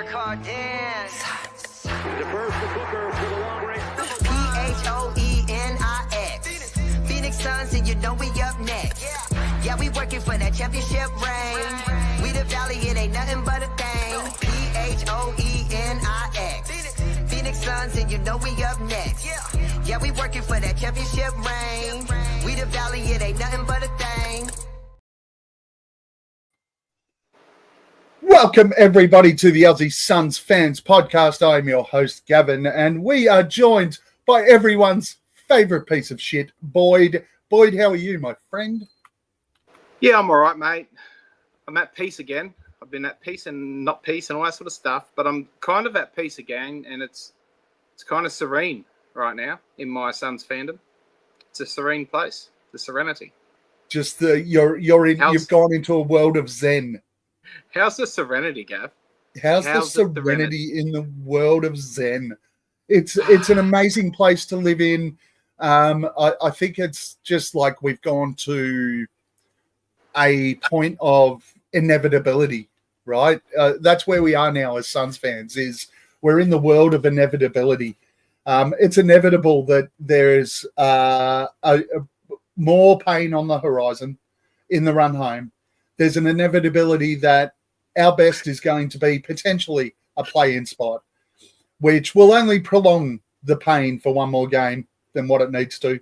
They're called dance. Defers to Booker for the long range. P-H-O-E-N-I-X. Phoenix Suns, and you know we up next. Yeah, we working for that championship ring. We the Valley, it ain't nothing but a thing. P-H-O-E-N-I-X. Phoenix Suns, and you know we up next. Yeah, we working for that championship ring. We the Valley, it ain't nothing but a thing. Welcome, everybody, to the Aussie Suns Fans podcast. I'm your host, Gavin, and we are joined by everyone's favourite piece of shit, Boyd. Boyd, how are you, my friend? Yeah, I'm all right, mate. I'm at peace again. I've been at peace and not peace and all that sort of stuff, but I'm kind of at peace again, and it's kind of serene right now in my Suns fandom. It's a serene place, the serenity. Just you've gone into a world of zen. How's the serenity, Gav? How's the serenity in the world of zen? It's an amazing place to live in. I think it's just like we've gone to a point of inevitability, right? That's where we are now as Suns fans, is we're in the world of inevitability. It's inevitable that there's more pain on the horizon in the run home. There's an inevitability that our best is going to be potentially a play-in spot, which will only prolong the pain for one more game than what it needs to.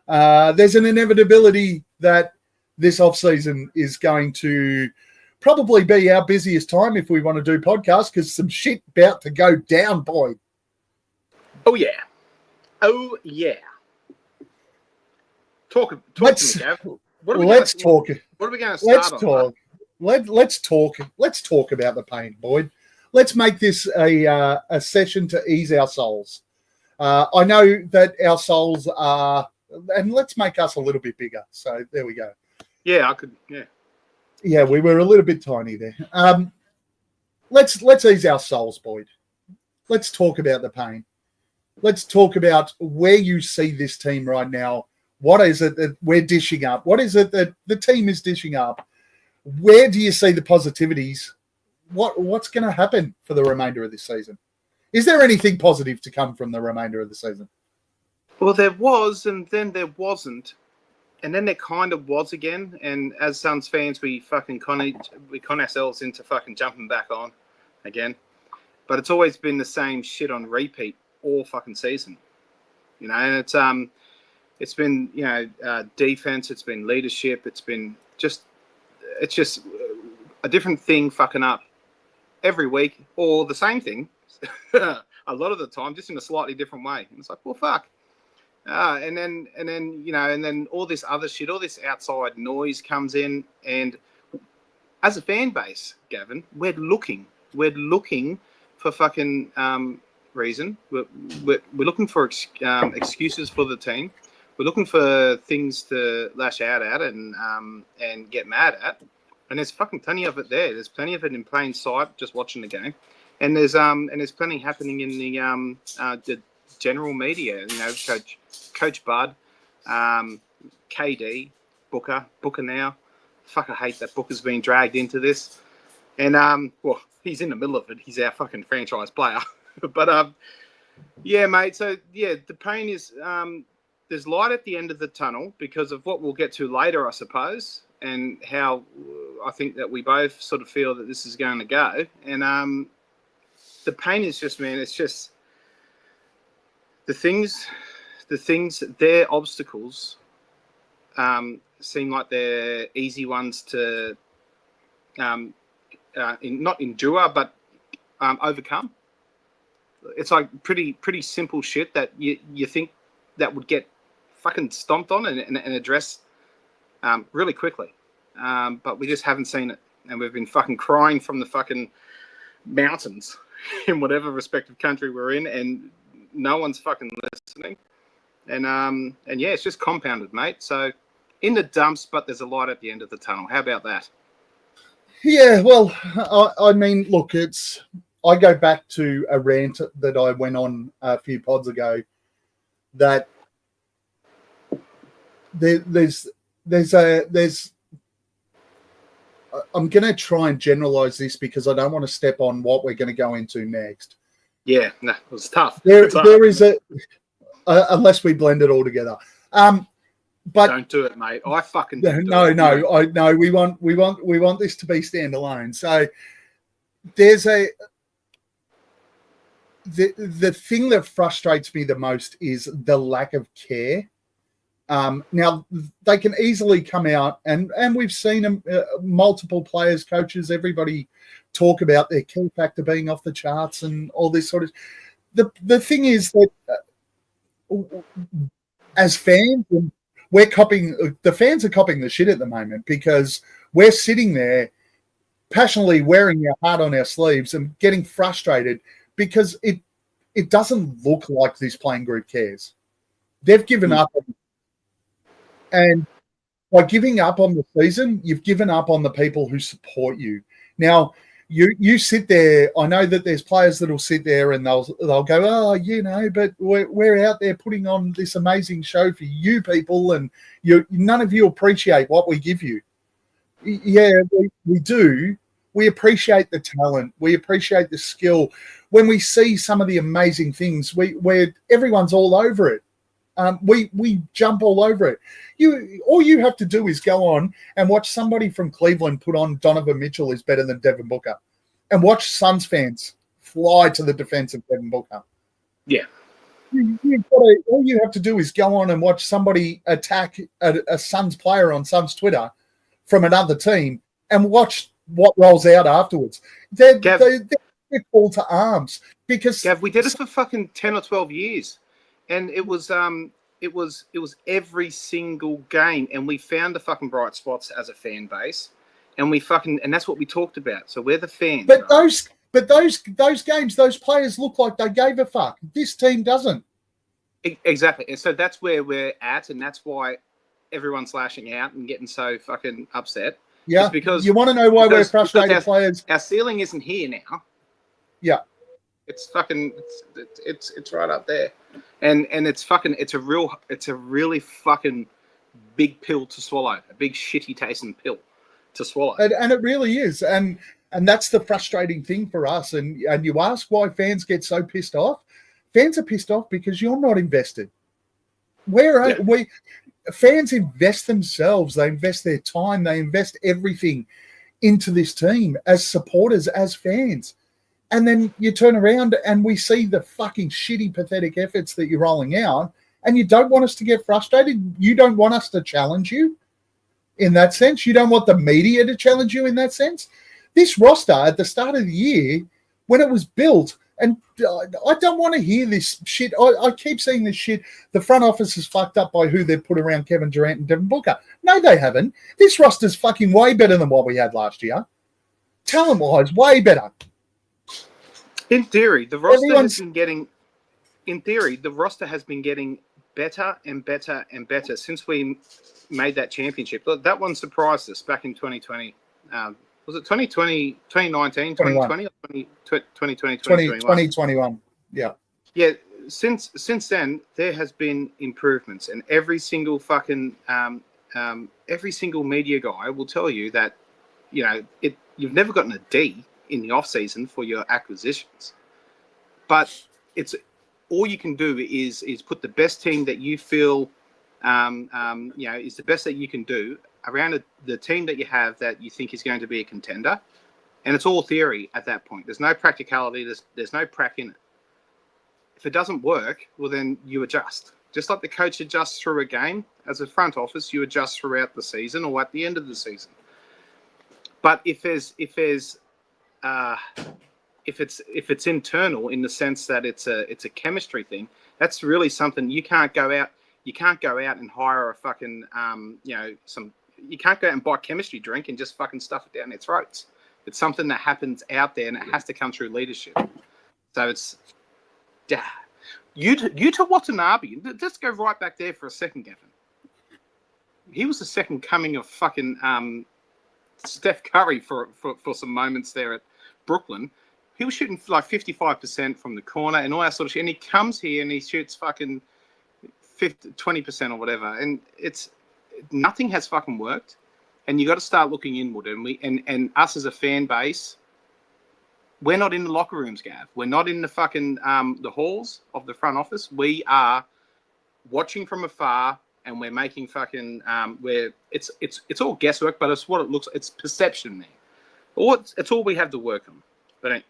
There's an inevitability that this off-season is going to probably be our busiest time if we want to do podcasts, because some shit about to go down, boy. Oh, yeah. Talk to me, Gav. Let's talk. What are we going to start on? Let's talk about the pain, Boyd. Let's make this a session to ease our souls. I know that our souls are, and let's make us a little bit bigger. So there we go. Yeah, I could. Yeah. Yeah, we were a little bit tiny there. Let's ease our souls, Boyd. Let's talk about the pain. Let's talk about where you see this team right now. What is it that we're dishing up? What is it that the team is dishing up? Where do you see the positivities? What's going to happen for the remainder of this season? Is there anything positive to come from the remainder of the season? Well, there was, and then there wasn't, and then there kind of was again. And as Suns fans, we con ourselves into fucking jumping back on again. But it's always been the same shit on repeat all fucking season, you know. And it's been defense, it's been leadership, it's just a different thing fucking up every week, or the same thing a lot of the time, just in a slightly different way. And it's like, well, fuck. And then all this other shit, all this outside noise comes in, and as a fan base, Gavin, we're looking for fucking reason. We're looking for excuses for the team. We're looking for things to lash out at and get mad at, and there's fucking plenty of it there. There's plenty of it in plain sight, just watching the game, and there's plenty happening in the general media. You know, Coach Bud, KD, Booker now. Fuck, I hate that Booker's been dragged into this, and well, he's in the middle of it. He's our fucking franchise player, but yeah, mate. So yeah, the pain is. There's light at the end of the tunnel because of what we'll get to later, I suppose, and how I think that we both sort of feel that this is going to go. And the pain is just, man, it's just the things, their obstacles seem like they're easy ones to not endure, but overcome. It's like pretty simple shit that you think that would get fucking stomped on and addressed really quickly. But we just haven't seen it. And we've been fucking crying from the fucking mountains in whatever respective country we're in, and no one's fucking listening. And yeah, it's just compounded, mate. So in the dumps, but there's a light at the end of the tunnel. How about that? Yeah, well, I mean, look, I go back to a rant that I went on a few pods ago, that there's I'm going to try and generalize this because I don't want to step on what we're going to go into next. Yeah, no, it was tough. There is unless we blend it all together. But don't do it, mate. I fucking no. We want this to be standalone. So there's the thing that frustrates me the most is the lack of care. Now they can easily come out and we've seen them, multiple players, coaches, everybody talk about their key factor being off the charts and all this sort of. The thing is that as fans, we're copying. The fans are copying the shit at the moment because we're sitting there passionately wearing our heart on our sleeves and getting frustrated because it doesn't look like this playing group cares. They've given up. And by giving up on the season, you've given up on the people who support you. Now, you sit there. I know that there's players that will sit there and they'll go, oh, but we're out there putting on this amazing show for you people, and none of you appreciate what we give you. Yeah, we do. We appreciate the talent. We appreciate the skill. When we see some of the amazing things, where everyone's all over it. We jump all over it. All you have to do is go on and watch somebody from Cleveland put on Donovan Mitchell is better than Devin Booker, and watch Suns fans fly to the defense of Devin Booker. Yeah. All you have to do is go on and watch somebody attack a Suns player on Suns Twitter from another team and watch what rolls out afterwards. They're called to arms because Gav, we did it for fucking 10 or 12 years. And it was every single game, and we found the fucking bright spots as a fan base, and that's what we talked about. So we're the fans. But right? those games, those players look like they gave a fuck. This team doesn't. Exactly, and so that's where we're at, and that's why everyone's lashing out and getting so fucking upset. Yeah, it's because you want to know why we're frustrated players. Our ceiling isn't here now. Yeah. It's fucking it's right up there, and it's a really fucking big pill to swallow, a big shitty tasting pill to swallow, and it really is, and that's the frustrating thing for us. And you ask why fans get so pissed off. Fans are pissed off because you're not invested. Fans invest themselves, they invest their time, they invest everything into this team as supporters, as fans. And then you turn around and we see the fucking shitty, pathetic efforts that you're rolling out, and you don't want us to get frustrated. You don't want us to challenge you in that sense. You don't want the media to challenge you in that sense. This roster at the start of the year, when it was built, and I don't want to hear this shit. I keep seeing this shit. The front office is fucked up by who they've put around Kevin Durant and Devin Booker. No, they haven't. This roster's fucking way better than what we had last year. Talent-wise, way better. In theory, the roster has been getting better and better and better since we made that championship. That one surprised us back in 2020. Was it 2020, 2019, 2020, or 2020, 2021? Yeah. Yeah. Since then, there has been improvements, and every single fucking every single media guy will tell you that you've never gotten a D in the off season for your acquisitions, but it's all you can do is put the best team that you feel is the best that you can do around the team that you have that you think is going to be a contender, and it's all theory at that point. There's no practicality. There's no prac in it. If it doesn't work, well then you adjust. Just like the coach adjusts through a game, as a front office you adjust throughout the season or at the end of the season. But if it's internal in the sense that it's a chemistry thing, that's really something you can't go out and hire a fucking you can't go out and buy a chemistry drink and just fucking stuff it down their throats. It's something that happens out there and it has to come through leadership. So it's to Watanabe. Let's go right back there for a second, Gavin. He was the second coming of fucking Steph Curry for some moments there at Brooklyn. He was shooting like 55% from the corner and all that sort of shit. And he comes here and he shoots fucking 20% or whatever. And nothing has fucking worked. and you got to start looking inward. And us as a fan base, we're not in the locker rooms, Gav. We're not in the fucking the halls of the front office. We are watching from afar, and we're making fucking it's all guesswork, but it's what it looks. It's perception there. It's all we have to work on. But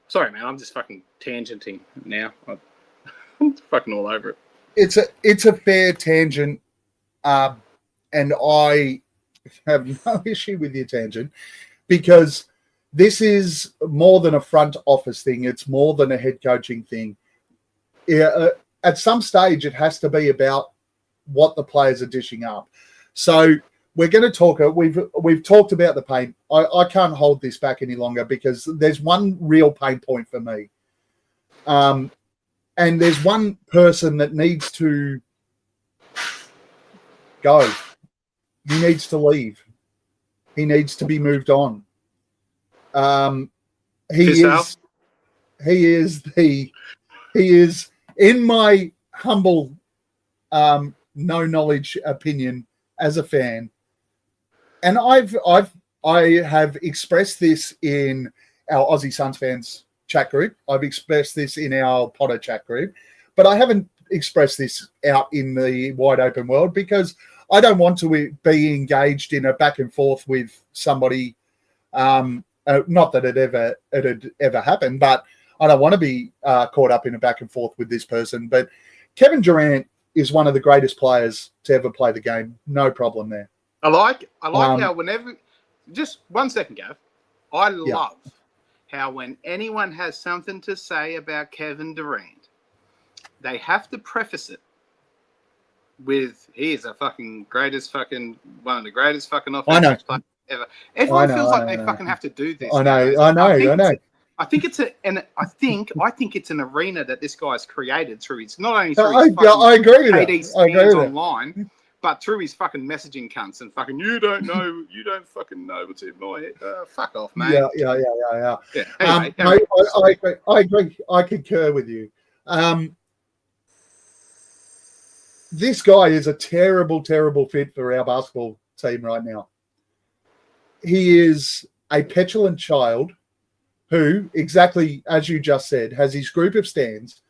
sorry, man, I'm just fucking tangenting now. I'm fucking all over it. It's a fair tangent, and I have no issue with your tangent because this is more than a front office thing. It's more than a head coaching thing. At some stage, it has to be about what the players are dishing up. So we're going to talk. We've talked about the pain. I can't hold this back any longer because there's one real pain point for me. And there's one person that needs to go. He needs to leave. He needs to be moved on. He is in my humble, no knowledge opinion as a fan. And I have expressed this in our Aussie Suns Fans chat group. I've expressed this in our Potter chat group, but I haven't expressed this out in the wide open world because I don't want to be engaged in a back and forth with somebody. Not that it ever happened, but I don't want to be caught up in a back and forth with this person. But Kevin Durant is one of the greatest players to ever play the game. No problem there. I like how whenever, just 1 second, Gav. I love how when anyone has something to say about Kevin Durant, they have to preface it with, he is a fucking greatest fucking, one of the greatest fucking offensive players ever. Everyone feels like they fucking have to do this. I know. I think it's an arena that this guy's created through his, not only I agree with KD online, but through his fucking messaging cunts and fucking, you don't fucking know what's in my head. Fuck off, mate. Yeah. Anyway, I agree. I concur with you. This guy is a terrible, terrible fit for our basketball team right now. He is a petulant child who, exactly as you just said, has his group of stands,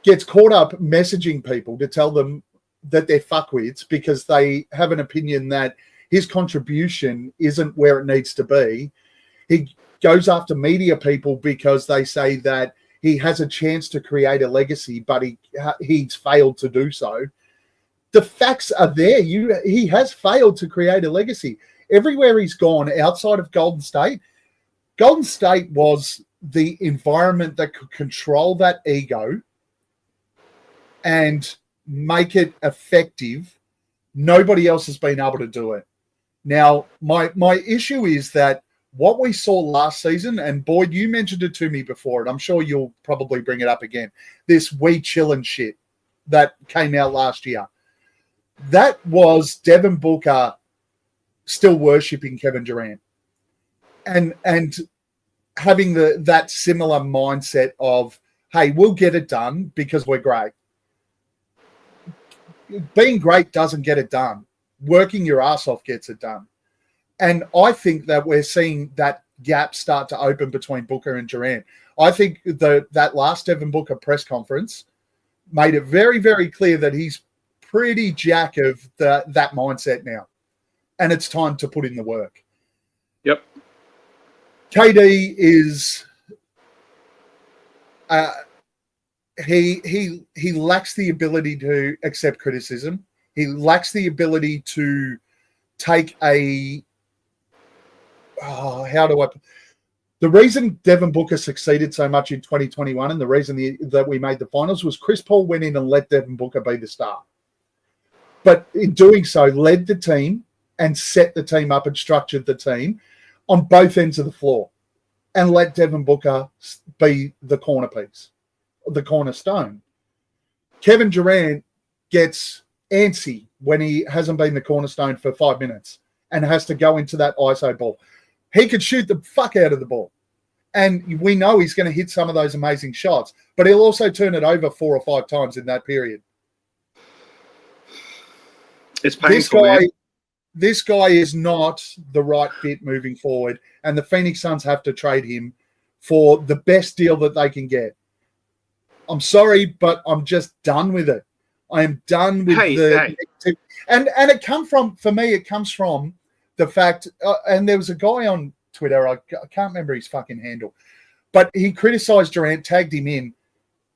gets caught up messaging people to tell them that they're fuckwits because they have an opinion that his contribution isn't where it needs to be. He goes after media people because they say that he has a chance to create a legacy, but he's failed to do so. The facts are there. He has failed to create a legacy. Everywhere he's gone outside of Golden State was the environment that could control that ego and make it effective. Nobody else has been able to do it. Now, my issue is that what we saw last season, and Boyd, you mentioned it to me before, and I'm sure you'll probably bring it up again, this we chillin' shit that came out last year. That was Devin Booker still worshipping Kevin Durant and having that similar mindset of, hey, we'll get it done because we're great. Being great doesn't get it done. Working your ass off gets it done. And I think that we're seeing that gap start to open between Booker and Durant. I think that last Devin Booker press conference made it very, very clear that he's pretty jack of that mindset now. And it's time to put in the work. Yep. KD is he lacks the ability to accept criticism. He lacks the ability to take the reason Devin Booker succeeded so much in 2021 and the reason that we made the finals was Chris Paul went in and let Devin Booker be the star. But in doing so, led the team and set the team up and structured the team on both ends of the floor and let Devin Booker be the cornerpiece, the cornerstone. Kevin Durant gets antsy when he hasn't been the cornerstone for 5 minutes and has to go into that ISO ball. He could shoot the fuck out of the ball. And we know he's going to hit some of those amazing shots, but he'll also turn it over 4 or 5 times in that period. It's painful, man. this guy is not the right fit moving forward, and the Phoenix Suns have to trade him for the best deal that they can get. I'm sorry, but I'm just done with it. I am done with and it comes from the fact, and there was a guy on Twitter, I can't remember his fucking handle, but he criticized Durant, tagged him in,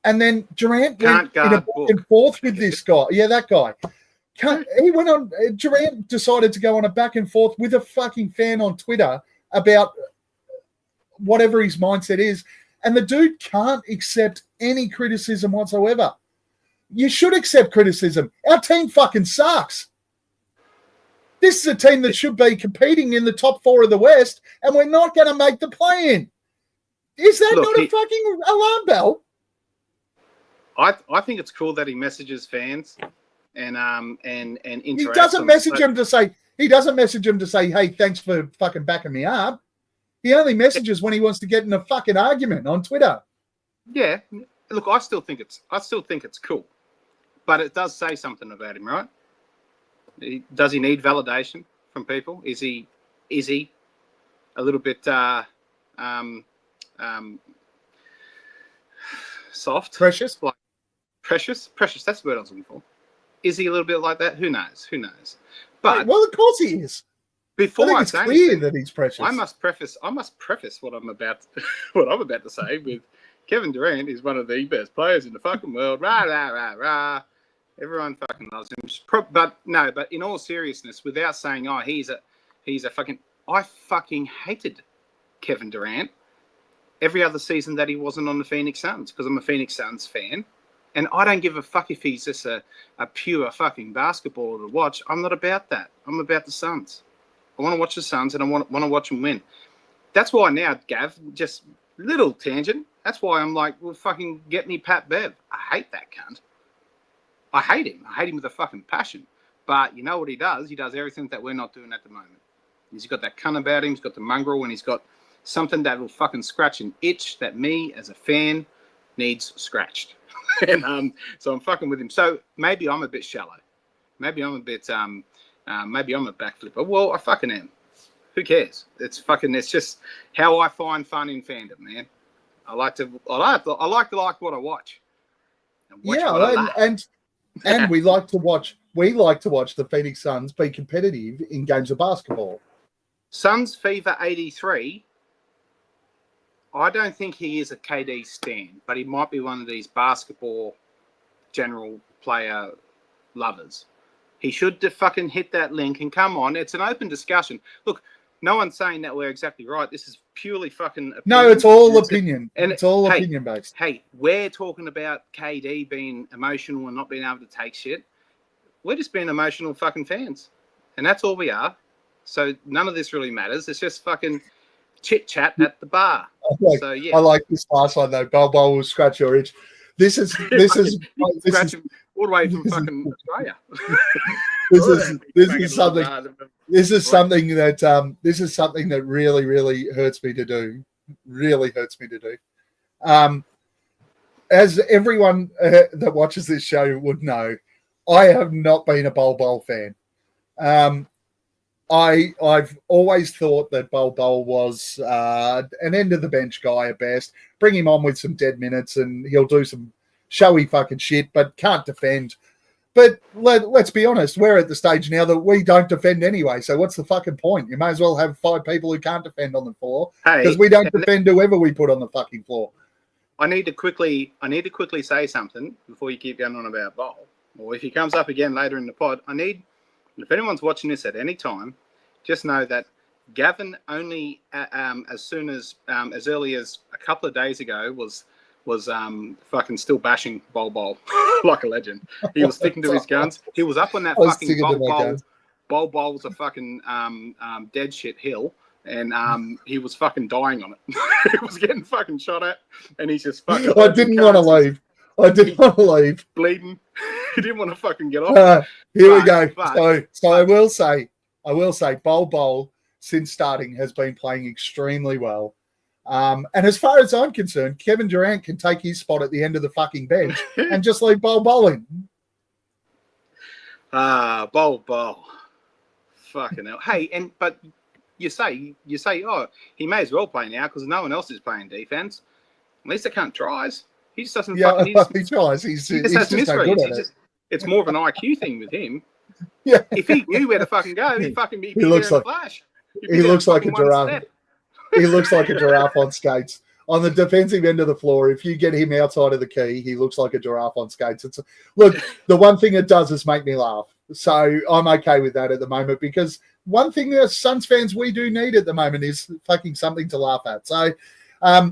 and then Durant went in a back and forth with this guy. Yeah, that guy. Durant decided to go on a back and forth with a fucking fan on Twitter about whatever his mindset is, and the dude can't accept any criticism whatsoever. You should accept criticism. Our team fucking sucks. This is a team that should be competing in the top 4 of the West, and we're not going to make the play-in. Is that not a fucking alarm bell? I think it's cool that he messages fans and interacts. He doesn't message them to say, hey, thanks for fucking backing me up. He only messages when he wants to get in a fucking argument on Twitter. Yeah. Look, I still think it's cool. But it does say something about him, right? Does he need validation from people? Is he a little bit soft? Precious? Like precious? Precious, that's the word I was looking for. Is he a little bit like that? Who knows? But well, of course he is. Before I think it's clear that he's precious. I must preface what I'm about to say with Kevin Durant is one of the best players in the fucking world. Rah rah rah rah. Everyone fucking loves him. But in all seriousness, without saying, he's a fucking. I fucking hated Kevin Durant every other season that he wasn't on the Phoenix Suns because I'm a Phoenix Suns fan, and I don't give a fuck if he's just a pure fucking basketballer to watch. I'm not about that. I'm about the Suns. I want to watch the Suns and I want to watch them win. That's why now, Gav, just little tangent. That's why I'm like, well, fucking get me Pat Bev. I hate that cunt. I hate him. I hate him with a fucking passion. But you know what he does? He does everything that we're not doing at the moment. He's got that cunt about him. He's got the mongrel, and he's got something that will fucking scratch an itch that me as a fan needs scratched. And so I'm fucking with him. So maybe I'm a bit shallow. Maybe I'm a bit maybe I'm a backflipper. Well, I fucking am. Who cares? It's just how I find fun in fandom, man. I like to like what I watch. And we like to watch the Phoenix Suns be competitive in games of basketball. Suns Fever 83. I don't think he is a KD stan, but he might be one of these basketball general player lovers. He should fucking hit that link and come on. It's an open discussion. Look, no one's saying that we're exactly right. This is purely fucking opinion. No, it's all opinion. It's all opinion based. Hey, we're talking about KD being emotional and not being able to take shit. We're just being emotional fucking fans. And that's all we are. So none of this really matters. It's just fucking chit-chat at the bar. I like this last one, though. Bowl will scratch your itch. This is all the way from fucking Australia. This is something that really, really hurts me to do. Really hurts me to do. As everyone that watches this show would know, I have not been a Bowl fan. I've always thought that Bol was an end of the bench guy at best. Bring him on with some dead minutes and he'll do some showy fucking shit, but can't defend. But let's be honest, we're at the stage now that we don't defend anyway. So what's the fucking point? You may as well have 5 people who can't defend on the floor because we don't defend whoever we put on the fucking floor. I need to quickly say something before you keep going on about Bol. Or if he comes up again later in the pod, if anyone's watching this at any time, just know that Gavin only as early as a couple of days ago was fucking still bashing Bol like a legend. He was sticking to his guns. He was up on that fucking Bol was a fucking dead shit hill, and he was fucking dying on it. He was getting fucking shot at, and he's just fucking. I didn't want to leave. Bleeding. He didn't want to fucking get off. Here we go. So I will say, Bol since starting has been playing extremely well. And as far as I'm concerned, Kevin Durant can take his spot at the end of the fucking bench and just leave Bol in. Bol. Fucking hell. Hey, but you say, oh, he may as well play now because no one else is playing defense. At least the cunt tries. He just doesn't Yeah, fucking. he tries. He just has no good misreads. at it. It's more of an IQ thing with him. Yeah, If he knew where to fucking go, he'd fucking be there looks in like a flash. he looks like a giraffe. He looks like a giraffe on skates. On the defensive end of the floor, if you get him outside of the key, he looks like a giraffe on skates. Look, the one thing it does is make me laugh. So I'm okay with that at the moment because one thing that Suns fans we do need at the moment is fucking something to laugh at. So,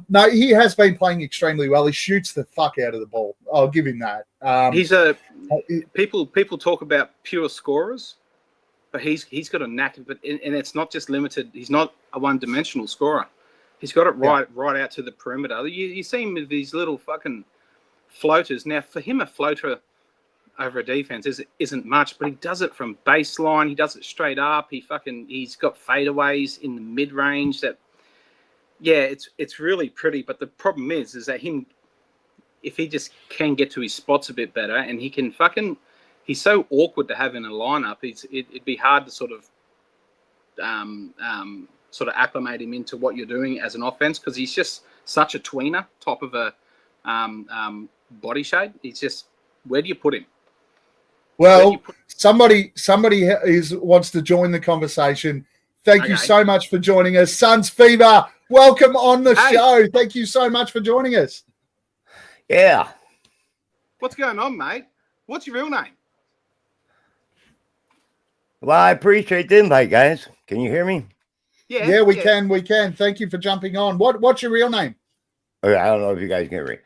no, he has been playing extremely well. He shoots the fuck out of the ball. I'll give him that. People talk about pure scorers, but he's got a knack. But and it's not just limited. He's not a one-dimensional scorer. He's got it right out to the perimeter. You see him with these little fucking floaters. Now, for him, a floater over a defense isn't much, but he does it from baseline. He does it straight up. He's got fadeaways in the mid range. It's really pretty. But the problem is that if he just can get to his spots a bit better, and he can he's so awkward to have in a lineup. It'd be hard to sort of acclimate him into what you're doing as an offense because he's just such a tweener, top of a body shape. He's just, where do you put him? Well, somebody wants to join the conversation. Thank you so much for joining us. Suns Fever, welcome on the show. Thank you so much for joining us. Yeah. What's going on, mate? What's your real name? Well, I appreciate the invite, guys. Can you hear me? Yeah, we can. Thank you for jumping on. What's your real name? Okay, I don't know if you guys can hear me.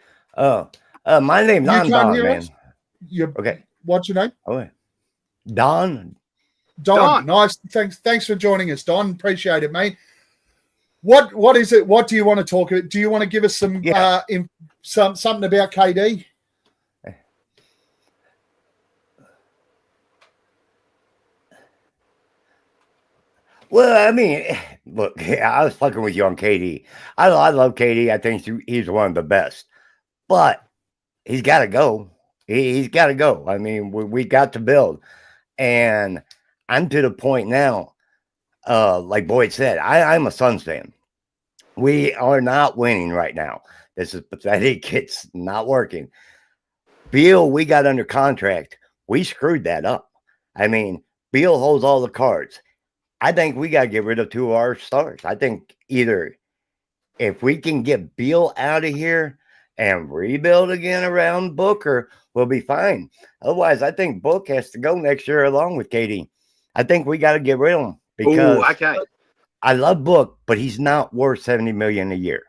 My name's Don, man. Okay. What's your name? Okay. Don. Nice. Thanks for joining us, Don. Appreciate it, mate. What is it? What do you want to talk about? Do you want to give us something about KD? Well, I mean, look, I was fucking with you on KD. I love KD. I think he's one of the best. But he's got to go. He's got to go. I mean, we got to build. And I'm to the point now, like Boyd said, I'm a Suns fan. We are not winning right now. This is pathetic. It's not working. Beal, we got under contract. We screwed that up. I mean, Beal holds all the cards. I think we got to get rid of two of our stars. I think either if we can get Beal out of here and rebuild again around Booker, we'll be fine. Otherwise, I think Book has to go next year along with KD. I think we got to get rid of him because I love Book, but he's not worth $70 million a year.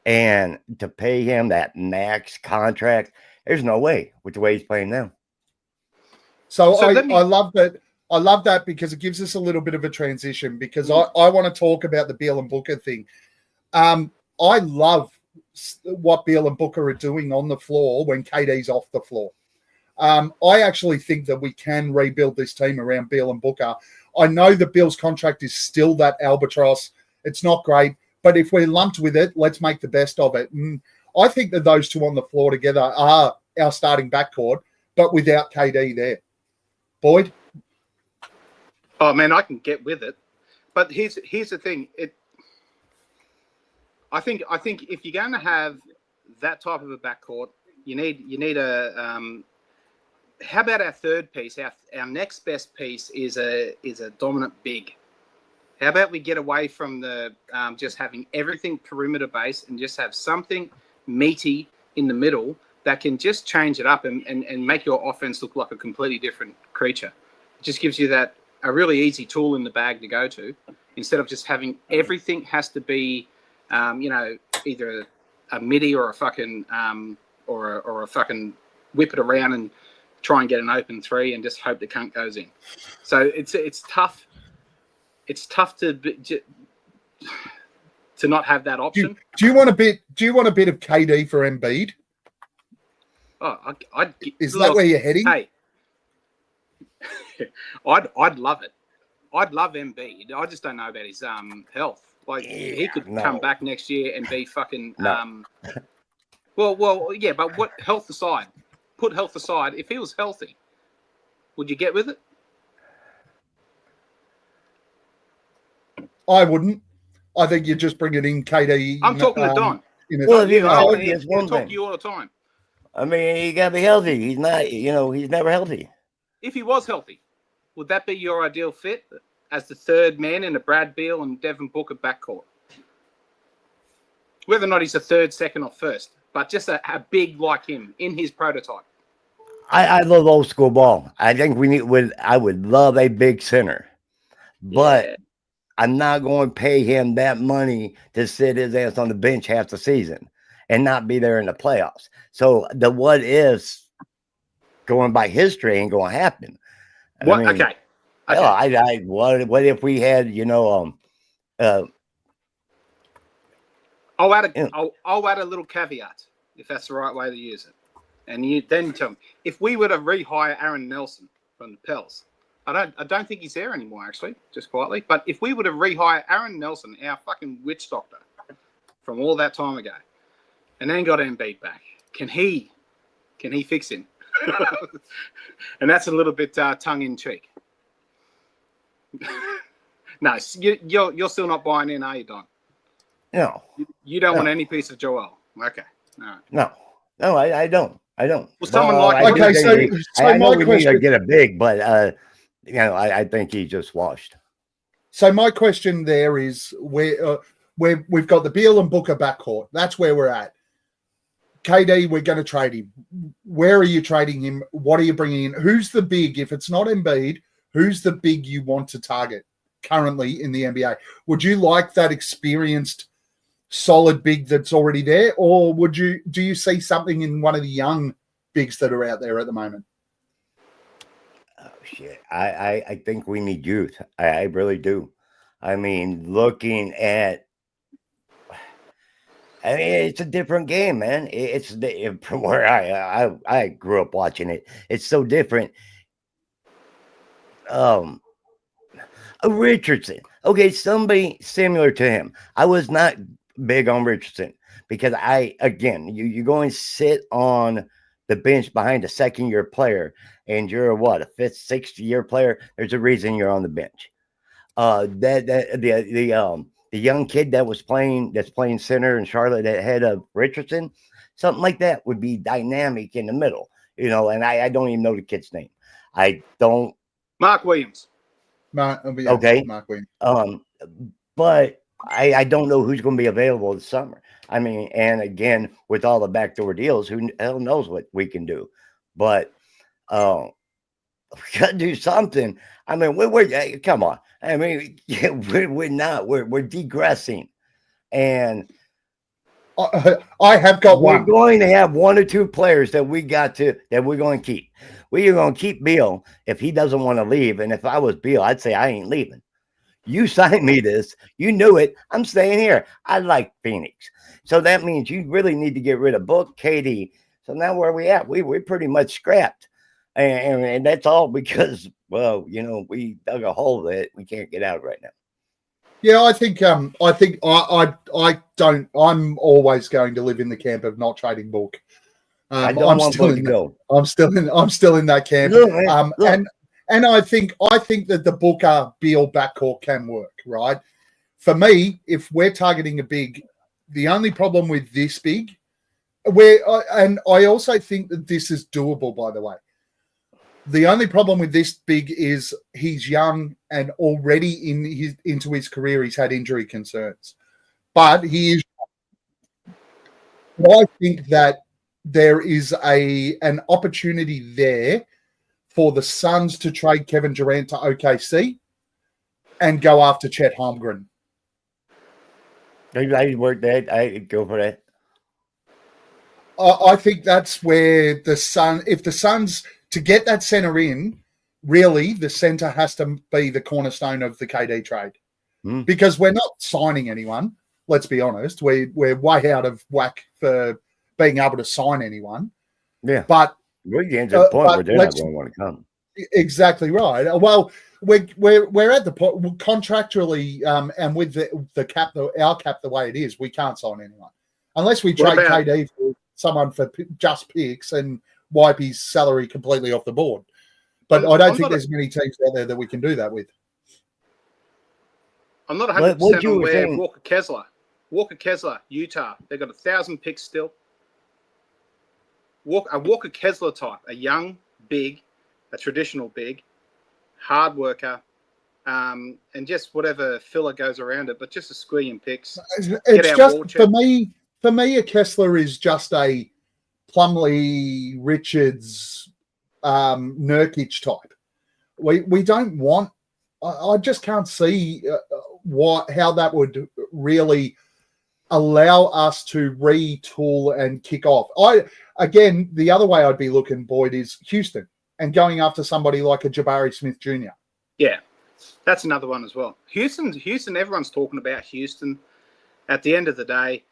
And to pay him that max contract, there's no way with the way he's playing now. So I love that. I love that because it gives us a little bit of a transition because I want to talk about the Beal and Booker thing. I love what Beal and Booker are doing on the floor when KD's off the floor. I actually think that we can rebuild this team around Beal and Booker. I know that Beal's contract is still that albatross. It's not great, but if we're lumped with it, let's make the best of it. And I think that those two on the floor together are our starting backcourt, but without KD there. Boyd? Oh man, I can get with it, but here's the thing. I think if you're going to have that type of a backcourt, you need a. How about our third piece? Our next best piece is a dominant big. How about we get away from the just having everything perimeter based and just have something meaty in the middle that can just change it up and make your offense look like a completely different creature. It just gives you a really easy tool in the bag to go to, instead of just having everything has to be, either a midi or a fucking or a fucking whip it around and try and get an open three and just hope the cunt goes in. So it's tough. It's tough to not have that option. Do you want a bit of KD for Embiid? Oh, is that where you're heading? Hey. I'd love it. I'd love Embiid. I just don't know about his health. Like he could come back next year and be fucking well, yeah, but what health aside? Put health aside. If he was healthy, would you get with it? I wouldn't. I think you just bring it in, KD. I'm talking to Don. Well, if You, you're I healthy, he'll it's one talk thing. to you all the time. I mean, he got to be healthy. He's not, he's never healthy. If he was healthy, would that be your ideal fit as the third man in a Brad Beal and Devin Booker backcourt? Whether or not he's a third, second, or first, but just a big like him in his prototype. I love old school ball. I think I would love a big center, but Yeah. I'm not going to pay him that money to sit his ass on the bench half the season and not be there in the playoffs. So the what ifs going by history ain't going to happen. What? I mean, Okay. hell, what if we had, I'll add a little caveat, if that's the right way to use it. And you then tell me, if we were to rehire Aaron Nelson from the Pels, I don't think he's there anymore, actually, just quietly. But if we were to rehire Aaron Nelson, our fucking witch doctor from all that time ago, and then got Embiid back, can he fix him? And that's a little bit tongue in cheek. No, you're still not buying in, are you, Don? no, You don't want any piece of Joel. Okay. All right. no, I don't. Well, someone like I do Okay, think I know my we need question. to get a big, but I think he just washed. So my question there is where we've got the Beal and Booker backcourt. That's where we're at. KD, we're going to trade him. Where are you trading him? What are you bringing in? Who's the big? If it's not Embiid, who's the big you want to target currently in the NBA? Would you like that experienced, solid big that's already there, or do you see something in one of the young bigs that are out there at the moment? Oh shit! I think we need youth. I really do. I mean, looking at, it's a different game, man. It's from where I grew up watching it. It's so different. Richardson. Okay, somebody similar to him. I was not big on Richardson because you go and sit on the bench behind a second-year player, and you're a fifth, sixth-year player. There's a reason you're on the bench. The young kid that's playing center in Charlotte ahead of Richardson, something like that would be dynamic in the middle, and I don't even know the kid's name. I don't. Mark Williams. Okay. Mark Williams. But I don't know who's going to be available this summer. I mean, and again, with all the backdoor deals, who hell knows what we can do. But we got to do something. I mean, we're come on. I mean, we're not. We're degressing, and I have got we're one. going to have one or two players that we're going to keep. We are going to keep Beal if he doesn't want to leave. And if I was Beal, I'd say I ain't leaving. You signed me this. You knew it. I'm staying here. I like Phoenix. So that means you really need to get rid of both KD. So now where are we at? We're pretty much scrapped. And that's all because, we dug a hole that we can't get out right now. Yeah, I think I don't. I'm always going to live in the camp of not trading Book. I don't want Book to go. I'm still in that camp. Look. And I think that the Booker Beal backcourt can work, right? For me, if we're targeting a big, the only problem with this big, and I also think that this is doable, by the way. The only problem with this big is he's young and already into his career he's had injury concerns. But he is. I think that there is an opportunity there for the Suns to trade Kevin Durant to OKC and go after Chet Holmgren. I work that. I go for that. I think that's where if the Suns, to get that center in, really the center has to be the cornerstone of the KD trade. Because we're not signing anyone. Let's be honest. We're way out of whack for being able to sign anyone. Yeah. But we're getting to the point where they're not going to want to come. Exactly right. Well, we're at the point contractually, and with the cap, our cap the way it is, we can't sign anyone unless we trade KD for someone for just picks and wipe his salary completely off the board. But I don't think there's many teams out there that we can do that with. I'm not What 100% you on were where saying- Walker Kessler, Utah. They've got 1,000 picks still. A Walker Kessler type, a young, big, a traditional big, hard worker, and just whatever filler goes around it, but just a squillion picks. It's our just war chest. for me, a Kessler is just a Plumlee, Richards, Nurkic type. We don't want. I just can't see how that would really allow us to retool and kick off. Again, the other way I'd be looking, Boyd, is Houston and going after somebody like a Jabari Smith Jr. Yeah, that's another one as well. Houston. Everyone's talking about Houston. At the end of the day,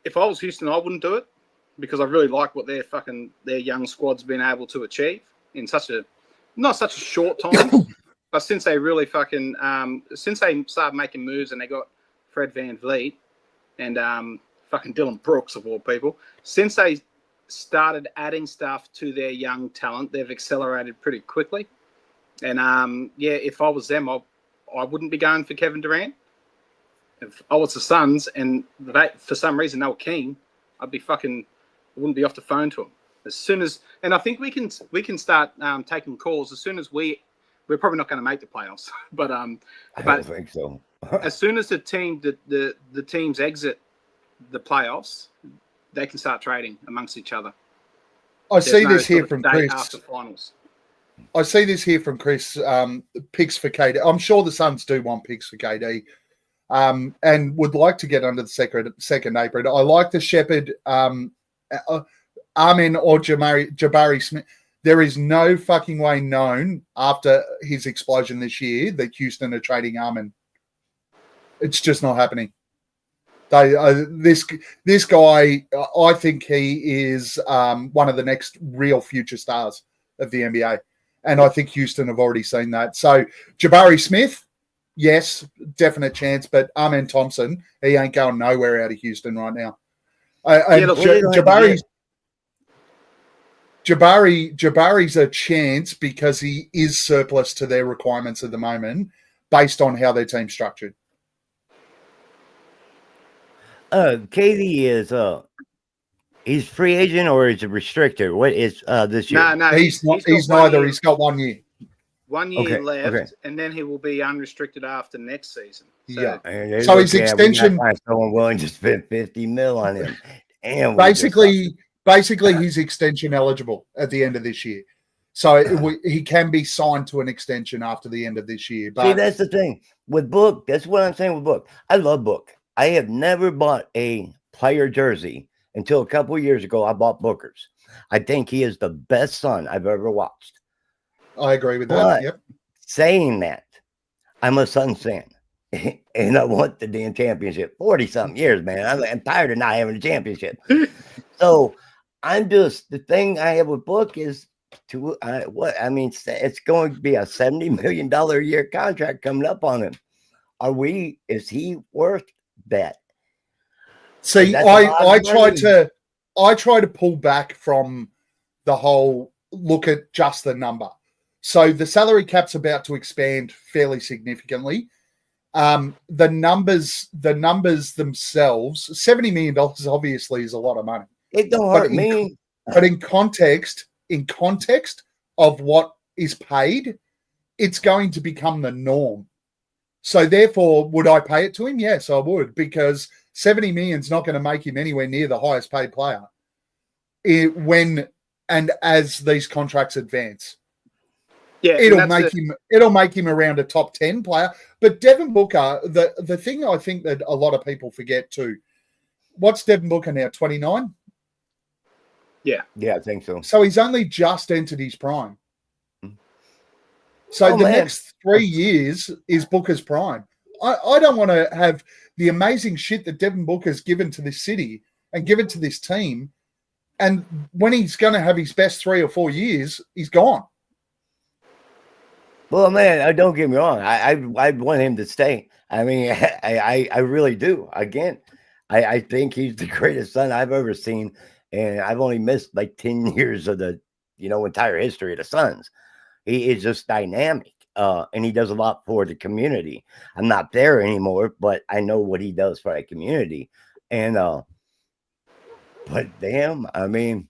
if I was Houston, I wouldn't do it because I really like what their young squad's been able to achieve in not such a short time, but since they really since they started making moves and they got Fred VanVleet and Dylan Brooks of all people, since they started adding stuff to their young talent, they've accelerated pretty quickly. And if I was them, I wouldn't be going for Kevin Durant. If I was the Suns and for some reason they were keen, I wouldn't be off the phone to them as soon as. And I think we can start taking calls as soon as we're probably not going to make the playoffs, but I don't think so. as soon as the teams exit the playoffs, they can start trading amongst each other. I see this here from day Chris. after finals. I see this here from Chris. Picks for KD. I'm sure the Suns do want picks for KD, and would like to get under the second apron. I like the Shepherd, Armin or Jabari Smith. There is no fucking way known after his explosion this year that Houston are trading Armin. It's just not happening. This guy, I think he is one of the next real future stars of the NBA. And I think Houston have already seen that. So Jabari Smith, yes, definite chance. But Amen Thompson, he ain't going nowhere out of Houston right now. Jabari's a chance because he is surplus to their requirements at the moment based on how their team's structured. KD is he's free agent or is a restricted? What is this year? No, He's neither. He's got 1 year. 1 year Okay, left, okay. And then he will be unrestricted after next season. So, Yeah. And So his we gotta extension- find someone willing to spend $50 million on him. And Basically, he's extension eligible at the end of this year. So he can be signed to an extension after the end of this year. But see, that's the thing with Book. That's what I'm saying with Book. I love Book. I have never bought a player jersey until a couple of years ago. I bought Booker's. I think he is the best Sun I've ever watched. I agree with that. But Yep. saying that, I'm a Suns fan. And I want the damn championship. 40-something years, man. I'm tired of not having a championship. So the thing I have with Book is it's going to be a $70 million a year contract coming up on him. Is he worth that? See, That's a lot of I try to pull back from the whole look at just the number. So the salary cap's about to expand fairly significantly. The numbers themselves, $70 million obviously is a lot of money. It don't hurt me. But in context of what is paid, it's going to become the norm. So therefore, would I pay it to him? Yes, I would, because $70 million is not going to make him anywhere near the highest paid player as these contracts advance. Yeah, it'll make him around a top 10 player. But Devin Booker, the thing I think that a lot of people forget too, what's Devin Booker now? 29? Yeah, I think so. So he's only just entered his prime. So next 3 years is Booker's prime. I don't want to have the amazing shit that Devin Booker's given to this city and given to this team. And when he's going to have his best 3 or 4 years, he's gone. Well, man, don't get me wrong. I want him to stay. I mean, I really do. Again, I think he's the greatest Sun I've ever seen. And I've only missed like 10 years of the, entire history of the Suns. He is just dynamic. and he does a lot for the community. I'm not there anymore, but I know what he does for that community. And but damn, I mean,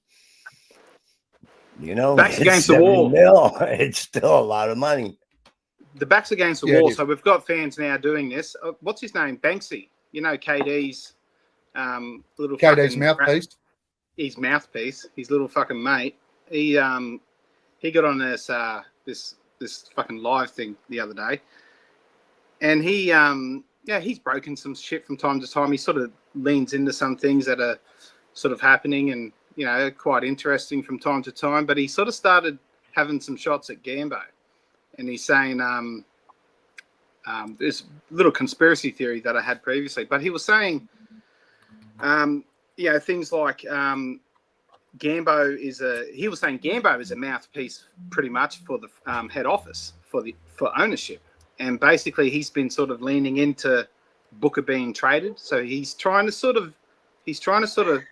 Backs it's against the 70 wall. mil. It's still a lot of money. The back's against the Yeah, it wall. is. So we've got fans now doing this. What's his name? Banksy. KD's little KD's fucking mouthpiece. his mouthpiece, his little fucking mate. He got on this this fucking live thing the other day, and he's broken some shit from time to time. He sort of leans into some things that are sort of happening and quite interesting from time to time. But he sort of started having some shots at Gambo, and he's saying there's a little conspiracy theory that I had previously, but he was saying things like Gambo is a mouthpiece pretty much for the head office for ownership, and basically he's been sort of leaning into Booker being traded. So he's trying to sort of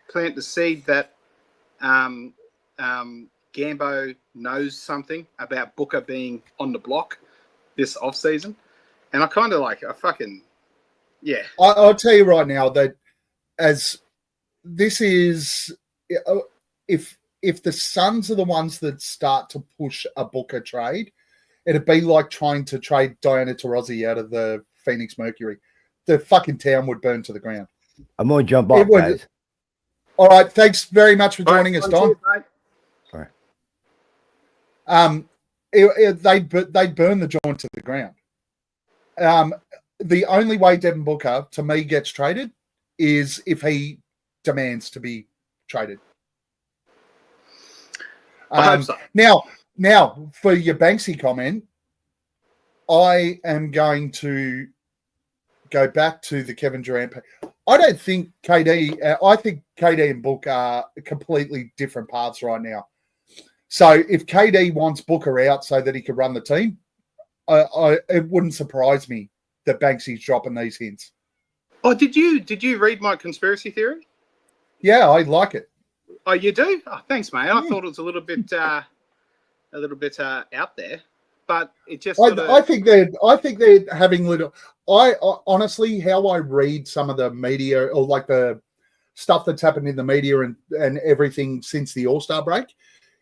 plant the seed that Gambo knows something about Booker being on the block this off season, and I kind of I'll tell you right now that as this is, if the Suns are the ones that start to push a Booker trade, it'd be like trying to trade Diana Taurasi out of the Phoenix Mercury. The fucking town would burn to the ground. I'm going to jump off, guys. All right. Thanks very much for joining us, Don. All right. They'd burn the joint to the ground. The only way Devin Booker, to me, gets traded is if he demands to be traded. I hope so. Now, for your Banksy comment, I am going to go back to the Kevin Durant. I don't think KD. I think KD and Book are completely different paths right now. So if KD wants Booker out so that he could run the team, it wouldn't surprise me that Banksy's dropping these hints. Oh, did you read my conspiracy theory? Yeah, I like it. Oh, you do? Oh, thanks, mate. I thought it was a little bit out there, but it just. I think they're having little. I honestly, how I read some of the media or like the stuff that's happened in the media and everything since the All-Star break,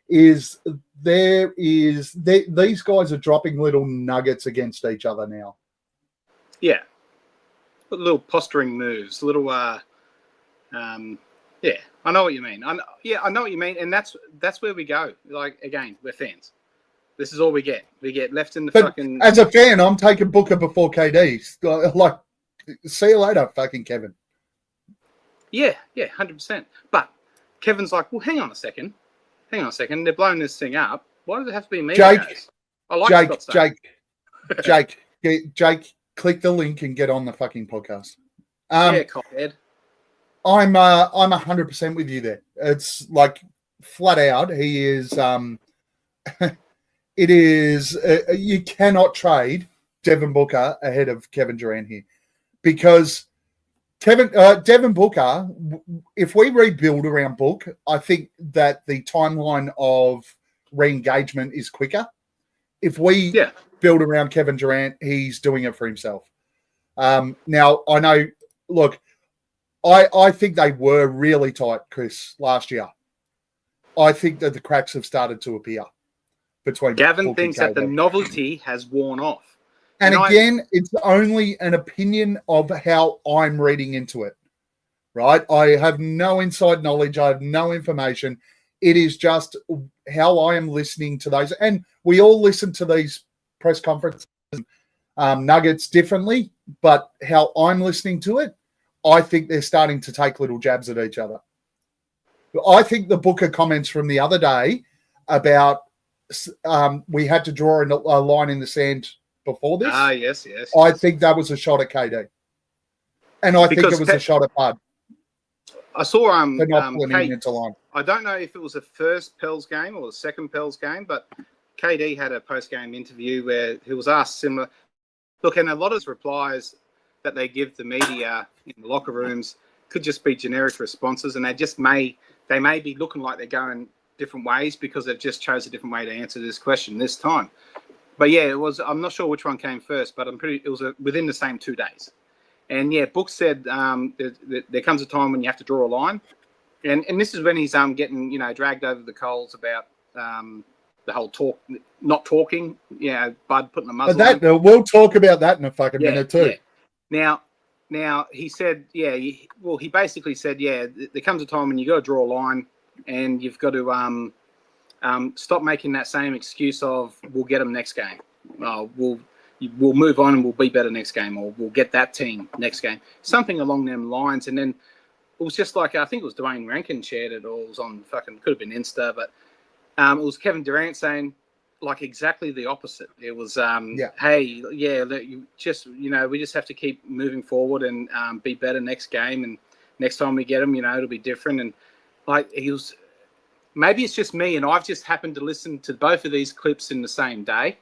is these guys are dropping little nuggets against each other now. Yeah, little posturing moves, little. Yeah, I know what you mean. I know what you mean, and that's where we go. Like, again, we're fans. This is all we get. We get left in the fucking. As a fan, I'm taking Booker before KD. Like, see you later, fucking Kevin. Yeah, 100%. But Kevin's like, well, hang on a second. They're blowing this thing up. Why does it have to be me? Jake, I like Jake, click the link and get on the fucking podcast. Cockhead. I'm 100% with you there. It's like flat out. He is. It is. You cannot trade Devin Booker ahead of Kevin Durant here, because Devin Booker. If we rebuild around Book, I think that the timeline of re-engagement is quicker. If we build around Kevin Durant, he's doing it for himself. Now I know. Look. I think they were really tight, Chris, last year. I think that the cracks have started to appear between Gavin thinks that the novelty has worn off. And again, it's only an opinion of how I'm reading into it, right? I have no inside knowledge. I have no information. It is just how I am listening to those. And we all listen to these press conferences, nuggets differently, but how I'm listening to it, I think they're starting to take little jabs at each other. I think the Booker comments from the other day about we had to draw a line in the sand before this. Yes. I think that was a shot at KD. And I think it was a shot at Bud. I saw for not putting him into line. I don't know if it was the first Pels game or the second Pels game, but KD had a post-game interview where he was asked similar. Look, and a lot of replies that they give the media in the locker rooms could just be generic responses, and they may be looking like they're going different ways because they've just chose a different way to answer this question this time. But yeah, it was. I'm not sure which one came first, but it was within the same 2 days. And yeah, Book said there comes a time when you have to draw a line, and this is when he's getting dragged over the coals about the whole not talking. Bud putting a muzzle. But we'll talk about that in a fucking minute too. Yeah. Now he said, he basically said, there comes a time when you got to draw a line, and you've got to stop making that same excuse of we'll get them next game. We'll move on and we'll be better next game, or we'll get that team next game. Something along them lines. And then it was just like, I think it was Dwayne Rankin shared it, or it was on could have been Insta, but it was Kevin Durant saying like exactly the opposite. It was, hey, we just have to keep moving forward and be better next game. And next time we get them, it'll be different. And like maybe it's just me, and I've just happened to listen to both of these clips in the same day.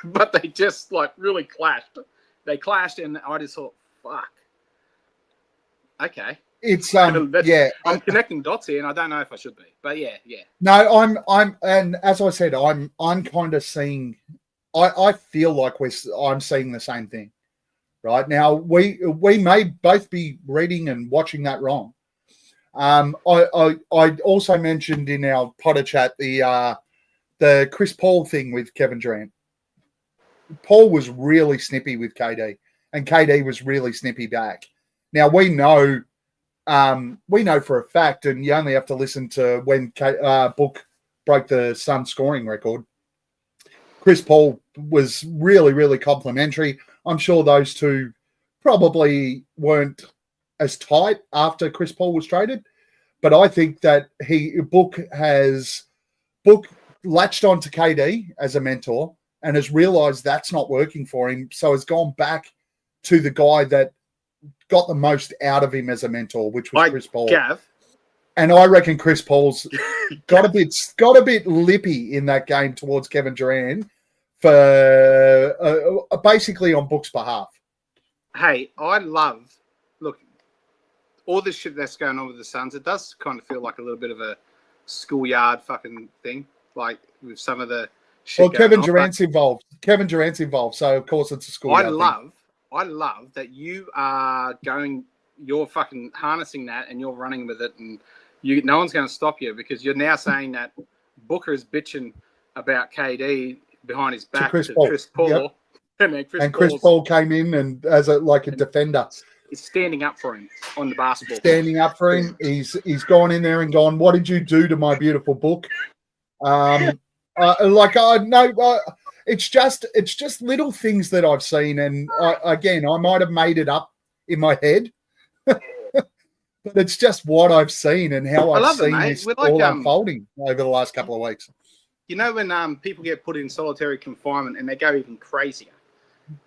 But they just like really clashed. They clashed, and I just thought, "Fuck." Okay, it's I'm connecting dots here, and I don't know if I should be, but yeah. No, I'm, and as I said, I'm kind of seeing. I feel like I'm seeing the same thing, right now. We may both be reading and watching that wrong. I also mentioned in our Potter chat the Chris Paul thing with Kevin Durant. Paul was really snippy with KD, and KD was really snippy back. Now we know for a fact, and you only have to listen to when Book broke the Suns scoring record. Chris Paul was really, really complimentary. I'm sure those two probably weren't as tight after Chris Paul was traded, but I think that Book latched on to KD as a mentor and has realized that's not working for him. So has gone back to the guy that got the most out of him as a mentor, which was Chris Paul. Gav. And I reckon Chris Paul's got a bit lippy in that game towards Kevin Durant for basically on Book's behalf. Hey, look, all this shit that's going on with the Suns, it does kind of feel like a little bit of a schoolyard fucking thing, like with some of the shit. Well, Kevin Durant's involved. So of course it's a schoolyard thing. I love that you're fucking harnessing that and you're running with it, and no one's going to stop you, because you're now saying that Booker is bitching about KD behind his back to Chris Paul. Yep. And then Chris Paul came in and as a defender. He's standing up for him on the basketball. Standing up for him. He's gone in there and gone, "What did you do to my beautiful Book?" It's just little things that I've seen, and I might have made it up in my head, but it's just what I've seen and how I've seen this all unfolding over the last couple of weeks. You know, when people get put in solitary confinement and they go even crazier,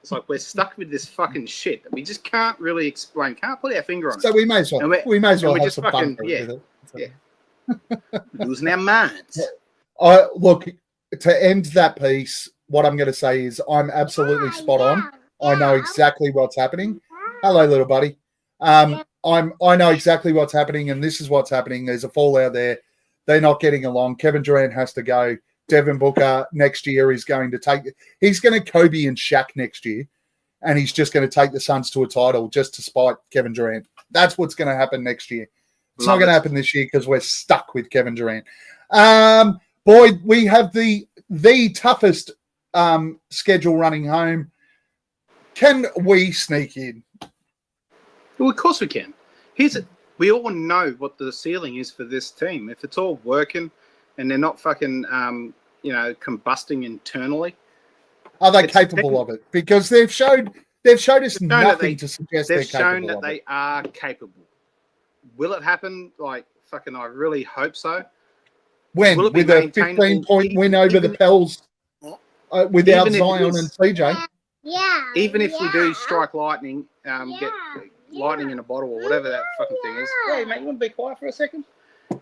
it's like we're stuck with this fucking shit that we just can't really explain, can't put our finger on it. So we may as well have some fun with it. Yeah. Losing our minds. Look, to end that piece, what I'm going to say is I'm absolutely spot on. I know exactly what's happening. Hello, little buddy. I know exactly what's happening, and this is what's happening. There's a fallout there. They're not getting along. Kevin Durant has to go. Devin Booker next year is going to he's going to Kobe and Shaq next year, and he's just going to take the Suns to a title just to spite Kevin Durant. That's what's going to happen next year. It's not going to happen this year because we're stuck with Kevin Durant. Boy, we have the toughest schedule running home. Can we sneak in? Well, of course we can. We all know what the ceiling is for this team. If it's all working and they're not fucking, combusting internally. Are they capable of it? Because they've showed us nothing to suggest they're capable of it. They've shown that they are capable. Will it happen? Like, fucking, I really hope so. When? With a 15-point win over the Pels without Zion and CJ? Yeah. Even if we do strike lightning, get lightning in a bottle or whatever that fucking thing is. Hey, mate, you want to be quiet for a second?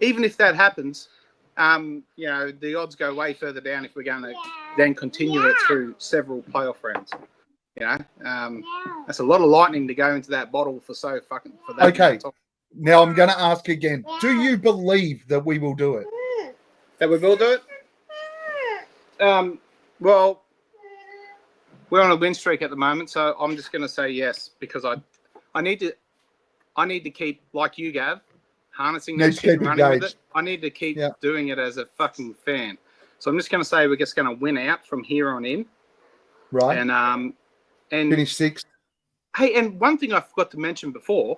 Even if that happens, the odds go way further down if we're going to then continue it through several playoff rounds. That's a lot of lightning to go into that bottle for that. Okay. Now I'm going to ask again. Do you believe that we will do it? That we will do it? Well, We're on a win streak at the moment, so I'm just going to say yes because I need to keep, like you, Gav, harnessing that shit and running with it. I need to keep doing it as a fucking fan. So I'm just going to say we're just going to win out from here on in. Right. And finish sixth. Hey, and one thing I forgot to mention before,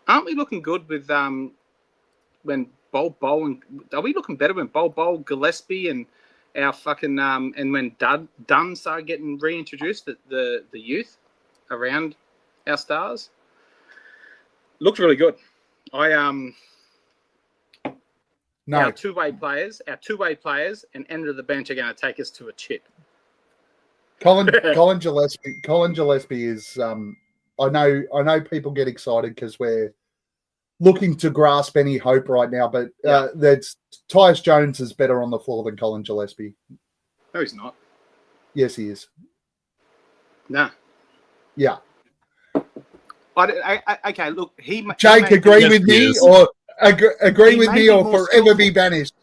aren't we looking good with when Bowl and are we looking better when Bowl Gillespie and our fucking and when Dunn started getting reintroduced, the youth around our stars looked really good. Our two-way players and end of the bench are going to take us to a chip. Colin Gillespie is I know people get excited because we're looking to grasp any hope right now, but that's Tyus Jones is better on the floor than Colin Gillespie. No, he's not. Yes, he is. Nah. Yeah. Okay, look, Jake, agree with me or agree with me or forever be banished.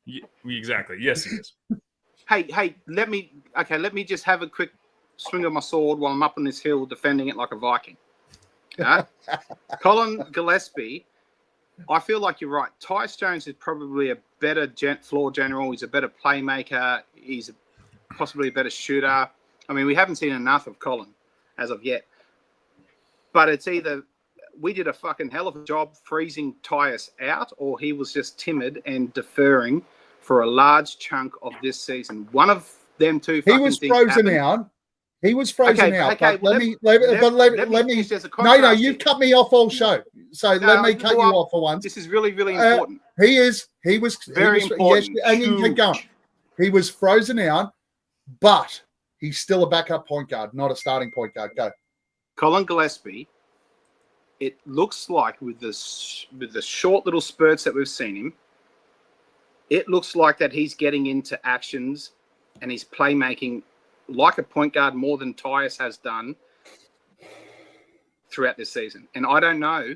Yeah, exactly. Yes, he is. Hey, let me just have a quick swing of my sword while I'm up on this hill defending it like a Viking. Colin Gillespie, I feel like you're right. Tyus Jones is probably a better floor general. He's a better playmaker. He's possibly a better shooter. I mean, we haven't seen enough of Colin as of yet. But it's either we did a fucking hell of a job freezing Tyus out, or he was just timid and deferring for a large chunk of this season. One of them two fucking things He was frozen happened. out. He was frozen out. Okay, but let me. No, you've cut me off all show. So let me cut you off for once. This is really, really important. He was very important. Yes, and you keep going. He was frozen out, but he's still a backup point guard, not a starting point guard. Go. Colin Gillespie. It looks like with the short little spurts that we've seen him, it looks like that he's getting into actions and he's playmaking like a point guard more than Tyus has done throughout this season. And I don't know.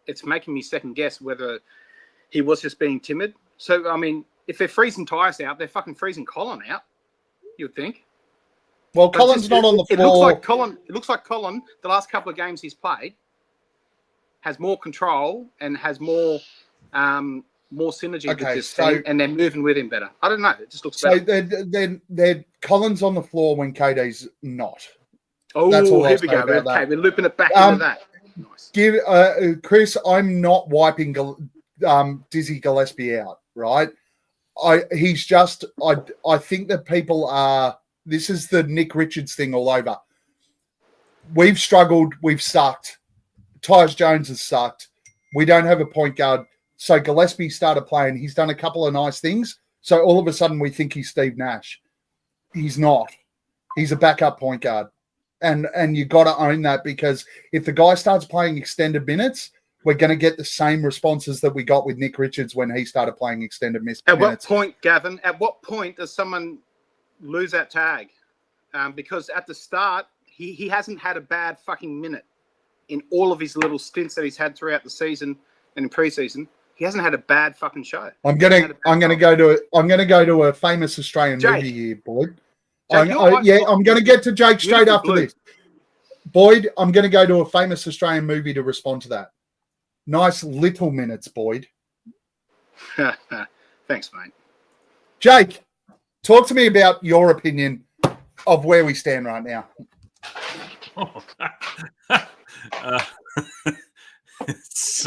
It's making me second guess whether he was just being timid. So, I mean, if they're freezing Tyus out, they're fucking freezing Colin out, you'd think. Well, Colin's not on the floor. It looks like Colin, the last couple of games he's played, has more control and has more synergy with this team, and they're moving with him better. I don't know. It just looks better. So they're Colin's on the floor when KD's not. Oh, that's all here we go. Okay, we're looping it back into that. Nice. Chris, I'm not wiping Dizzy Gillespie out, right? I think that people are. This is the Nick Richards thing all over. We've struggled. We've sucked. Tyus Jones has sucked. We don't have a point guard. So Gillespie started playing. He's done a couple of nice things. So all of a sudden we think he's Steve Nash. He's not. He's a backup point guard. And you got to own that, because if the guy starts playing extended minutes, we're going to get the same responses that we got with Nick Richards when he started playing extended minutes. At what point, Gavin, does someone lose that tag? Because at the start, he hasn't had a bad fucking minute in all of his little stints that he's had throughout the season and in preseason. He hasn't had a bad fucking show. I'm gonna go to a famous Australian movie here, Boyd. I'm gonna get to Jake straight after this. Boyd, I'm gonna go to a famous Australian movie to respond to that. Nice little minutes, Boyd. Thanks, mate. Jake, talk to me about your opinion of where we stand right now.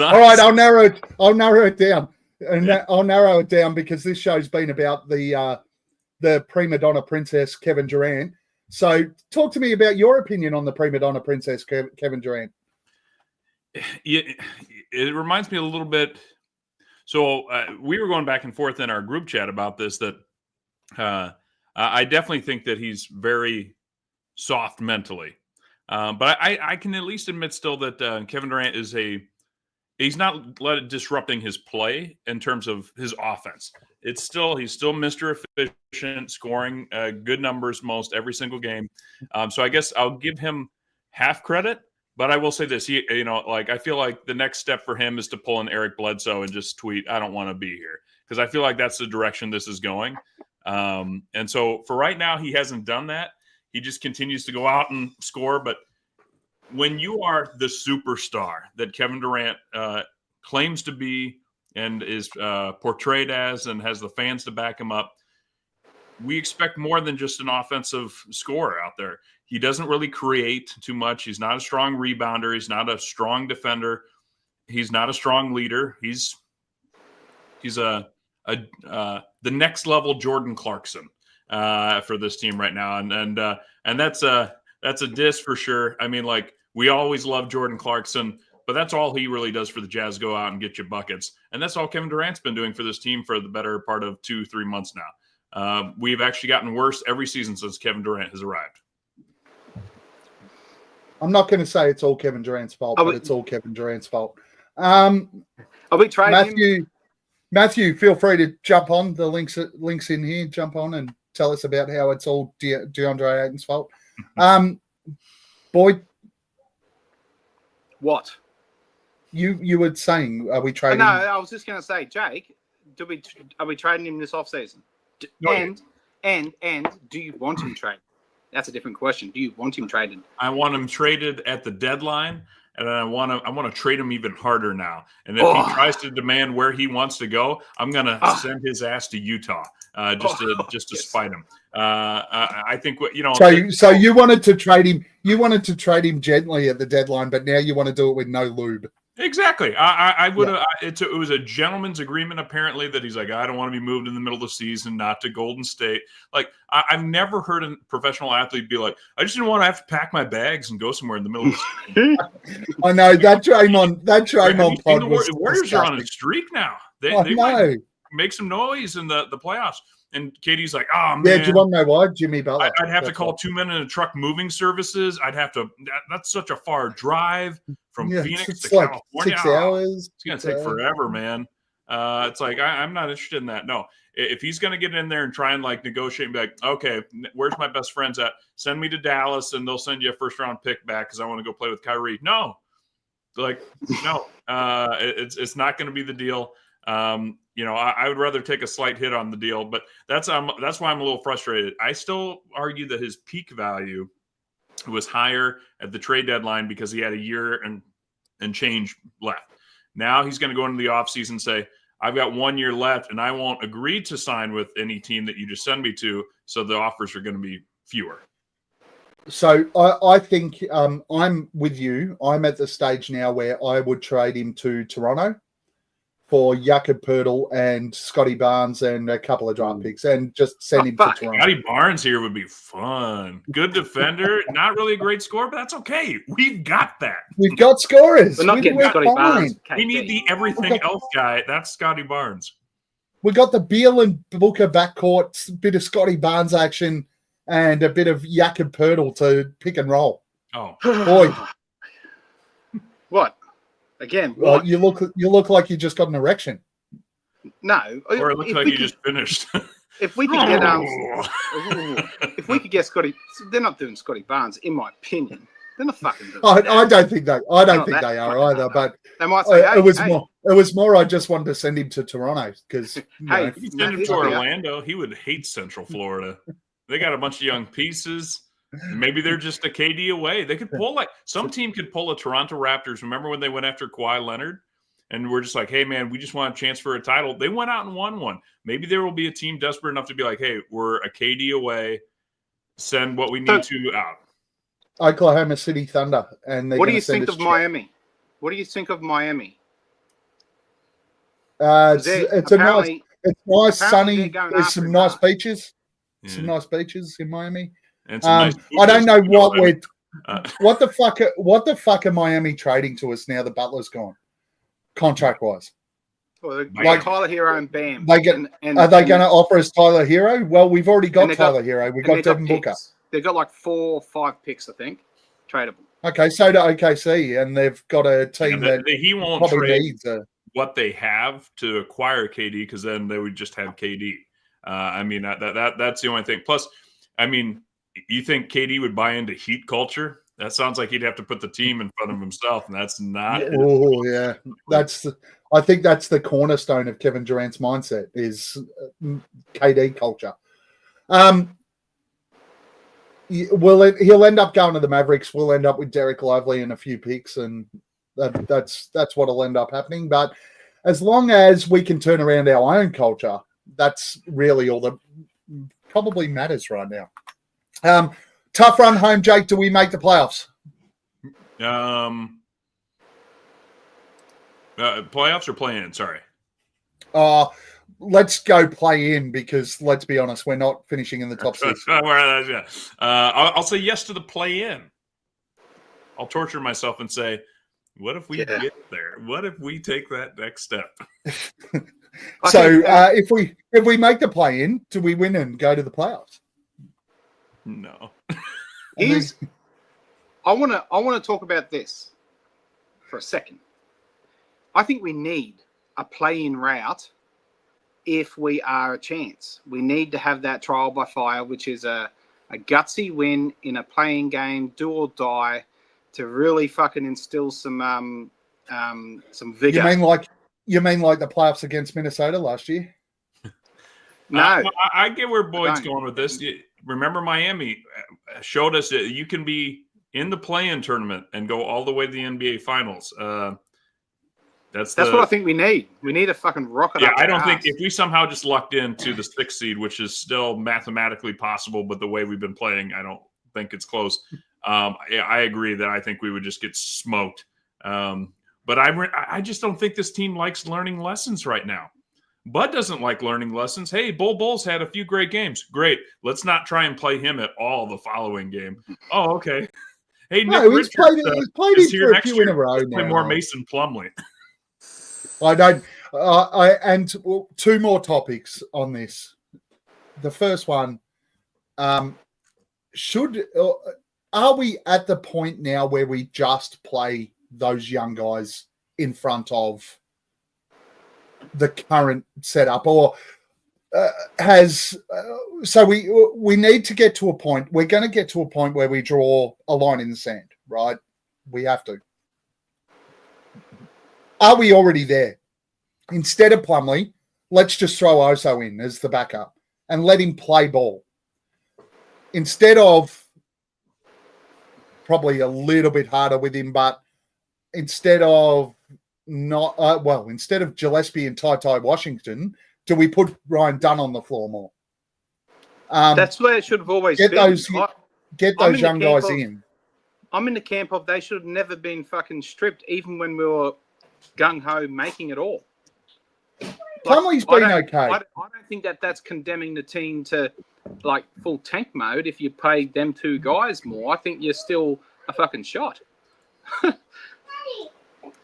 All right, I'll narrow it down. I'll narrow it down because this show's been about the prima donna princess Kevin Durant. So, talk to me about your opinion on the prima donna princess Kevin Durant. It reminds me a little bit. So we were going back and forth in our group chat about this. That I definitely think that he's very soft mentally. But I can at least admit still that Kevin Durant he's not disrupting his play in terms of his offense. He's still Mr. Efficient, scoring good numbers most every single game. So I guess I'll give him half credit, but I will say this: I feel like the next step for him is to pull in Eric Bledsoe and just tweet, "I don't want to be here," because I feel like that's the direction this is going. And so for right now, he hasn't done that. He just continues to go out and score. But when you are the superstar that Kevin Durant claims to be and is portrayed as and has the fans to back him up, we expect more than just an offensive scorer out there. He doesn't really create too much. He's not a strong rebounder. He's not a strong defender. He's not a strong leader. He's the next level Jordan Clarkson for this team right now, and that's a diss for sure. I mean, like, we always love Jordan Clarkson, but that's all he really does for the Jazz. Go out and get you buckets, and that's all Kevin Durant's been doing for this team for the better part of 2-3 months now. We've actually gotten worse every season since Kevin Durant has arrived. I'm not going to say it's all Kevin Durant's fault, but it's all Kevin Durant's fault. Are we trading him? Matthew, feel free to jump on. The links in here. Jump on and tell us about how it's all DeAndre Ayton's fault. Boyd, what? You were saying, are we trading? No, I was just going to say, Jake, are we trading him this offseason? And do you want him traded? That's a different question. Do you want him traded? I want him traded at the deadline, and I want to trade him even harder now. And if he tries to demand where he wants to go, I'm going to send his ass to Utah just to spite him. I think So you wanted to trade him. You wanted to trade him gently at the deadline, but now you want to do it with no lube. Exactly. I would have. It was a gentleman's agreement, apparently, that he's like, I don't want to be moved in the middle of the season, not to Golden State. Like, I've never heard a professional athlete be like, I just didn't want to have to pack my bags and go somewhere in the middle of the season. I know that Draymond pod was Warriors are on a streak now. They might make some noise in the playoffs. And Katie's like, oh, man. Yeah, do you want to know why? Jimmy Butler. I'd have to call 2 men in a truck moving services. I'd have to – that's such a far drive from Phoenix to like California. 6 hours. It's going to take forever, man. It's like, I'm not interested in that. No. If he's going to get in there and try and, like, negotiate and be like, okay, where's my best friends at? Send me to Dallas, and they'll send you a first-round pick back because I want to go play with Kyrie. No. Like, no. It's not going to be the deal. I would rather take a slight hit on the deal, but that's why I'm a little frustrated. I still argue that his peak value was higher at the trade deadline because he had a year and change left. Now he's going to go into the offseason and say, I've got 1 year left, and I won't agree to sign with any team that you just send me to, so the offers are going to be fewer. So I think I'm with you. I'm at the stage now where I would trade him to Toronto for Jakob Poeltl and Scotty Barnes and a couple of draft picks, and just send him to Toronto. Scotty Barnes here would be fun. Good defender, not really a great scorer, but that's okay. We've got that. We've got scorers. We're not getting Scotty Barnes. We need the everything else guy. That's Scotty Barnes. We got the Beal and Booker backcourt, bit of Scotty Barnes action, and a bit of Jakob Poeltl to pick and roll. Oh, boy! What? Again, well, you look like you just got an erection. No, or it looks like you just finished. If we could get Scotty, they're not doing Scotty Barnes, in my opinion. They're not fucking doing I don't think they. I don't think they are either. But they might say, it was more. I just wanted to send him to Toronto because if you send him to Orlando, he would hate Central Florida. They got a bunch of young pieces. Maybe they're just a KD away. They could pull some team could pull a Toronto Raptors. Remember when they went after Kawhi Leonard and we're just like, hey, man, we just want a chance for a title. They went out and won one. Maybe there will be a team desperate enough to be like, hey, we're a KD away. Send what we need to out. Oklahoma City Thunder. And what do you think of Miami? What do you think of Miami? It's nice, sunny. There's some nice beaches. Yeah. Some nice beaches in Miami. Nice I don't know what the fuck are Miami trading to us now that Butler's gone, contract wise. Well, like Tyler Hero and Bam. Are they going to offer us Tyler Hero? Well, we've already got Tyler Hero. We've got Devin Booker. They've got like 4 or 5 picks, I think, tradable. Okay, so do OKC, and they've got a team that he won't trade what they have to acquire KD because then they would just have KD. I mean that's the only thing. Plus, I mean. You think KD would buy into Heat culture? That sounds like he'd have to put the team in front of himself, and that's not. Oh yeah, I think that's the cornerstone of Kevin Durant's mindset is KD culture. He'll end up going to the Mavericks. We'll end up with Derek Lively and a few picks, and that's what'll end up happening. But as long as we can turn around our own culture, that's really all that probably matters right now. Tough run home, Jake. Do we make the playoffs? Playoffs or play-in? Sorry. Let's go play in because let's be honest, we're not finishing in the top 6. I'll say yes to the play-in. I'll torture myself and say, what if we get there? What if we take that next step? So if we make the play-in, do we win and go to the playoffs? No. I want to talk about this for a second. I think we need a play-in route if we are a chance. We need to have that trial by fire, which is a gutsy win in a playing game, do or die, to really fucking instill some vigor. You mean like the playoffs against Minnesota last year? No. I get where Boyd's going with this. Remember, Miami showed us that you can be in the play-in tournament and go all the way to the NBA Finals. That's what I think we need. We need a fucking rocket. Yeah, I don't think if we somehow just lucked into the 6th seed, which is still mathematically possible, but the way we've been playing, I don't think it's close. I agree that I think we would just get smoked. But I just don't think this team likes learning lessons right now. Bud doesn't like learning lessons. Hey, Bull's had a few great games. Great. Let's not try and play him at all the following game. Oh, okay. Hey, Nick he's played him for a few in a row now. Play more Mason Plumlee. I don't. And 2 more topics on this. The first one, are we at the point now where we just play those young guys in front of the current setup, or so we need to get to a point. We're going to get to a point where we draw a line in the sand, right? We have to. Are we already there? Instead of Plumlee, let's just throw Oso in as the backup and let him play ball. Instead of probably a little bit harder with him, but instead of Gillespie and Ty Washington, do we put Ryan Dunn on the floor more? That's where it should have always been. Get those young guys in. I'm in the camp of they should have never been fucking stripped, even when we were gung-ho making it all. Plumlee's been okay. I don't think that's condemning the team to like full tank mode if you pay them 2 guys more. I think you're still a fucking shot. I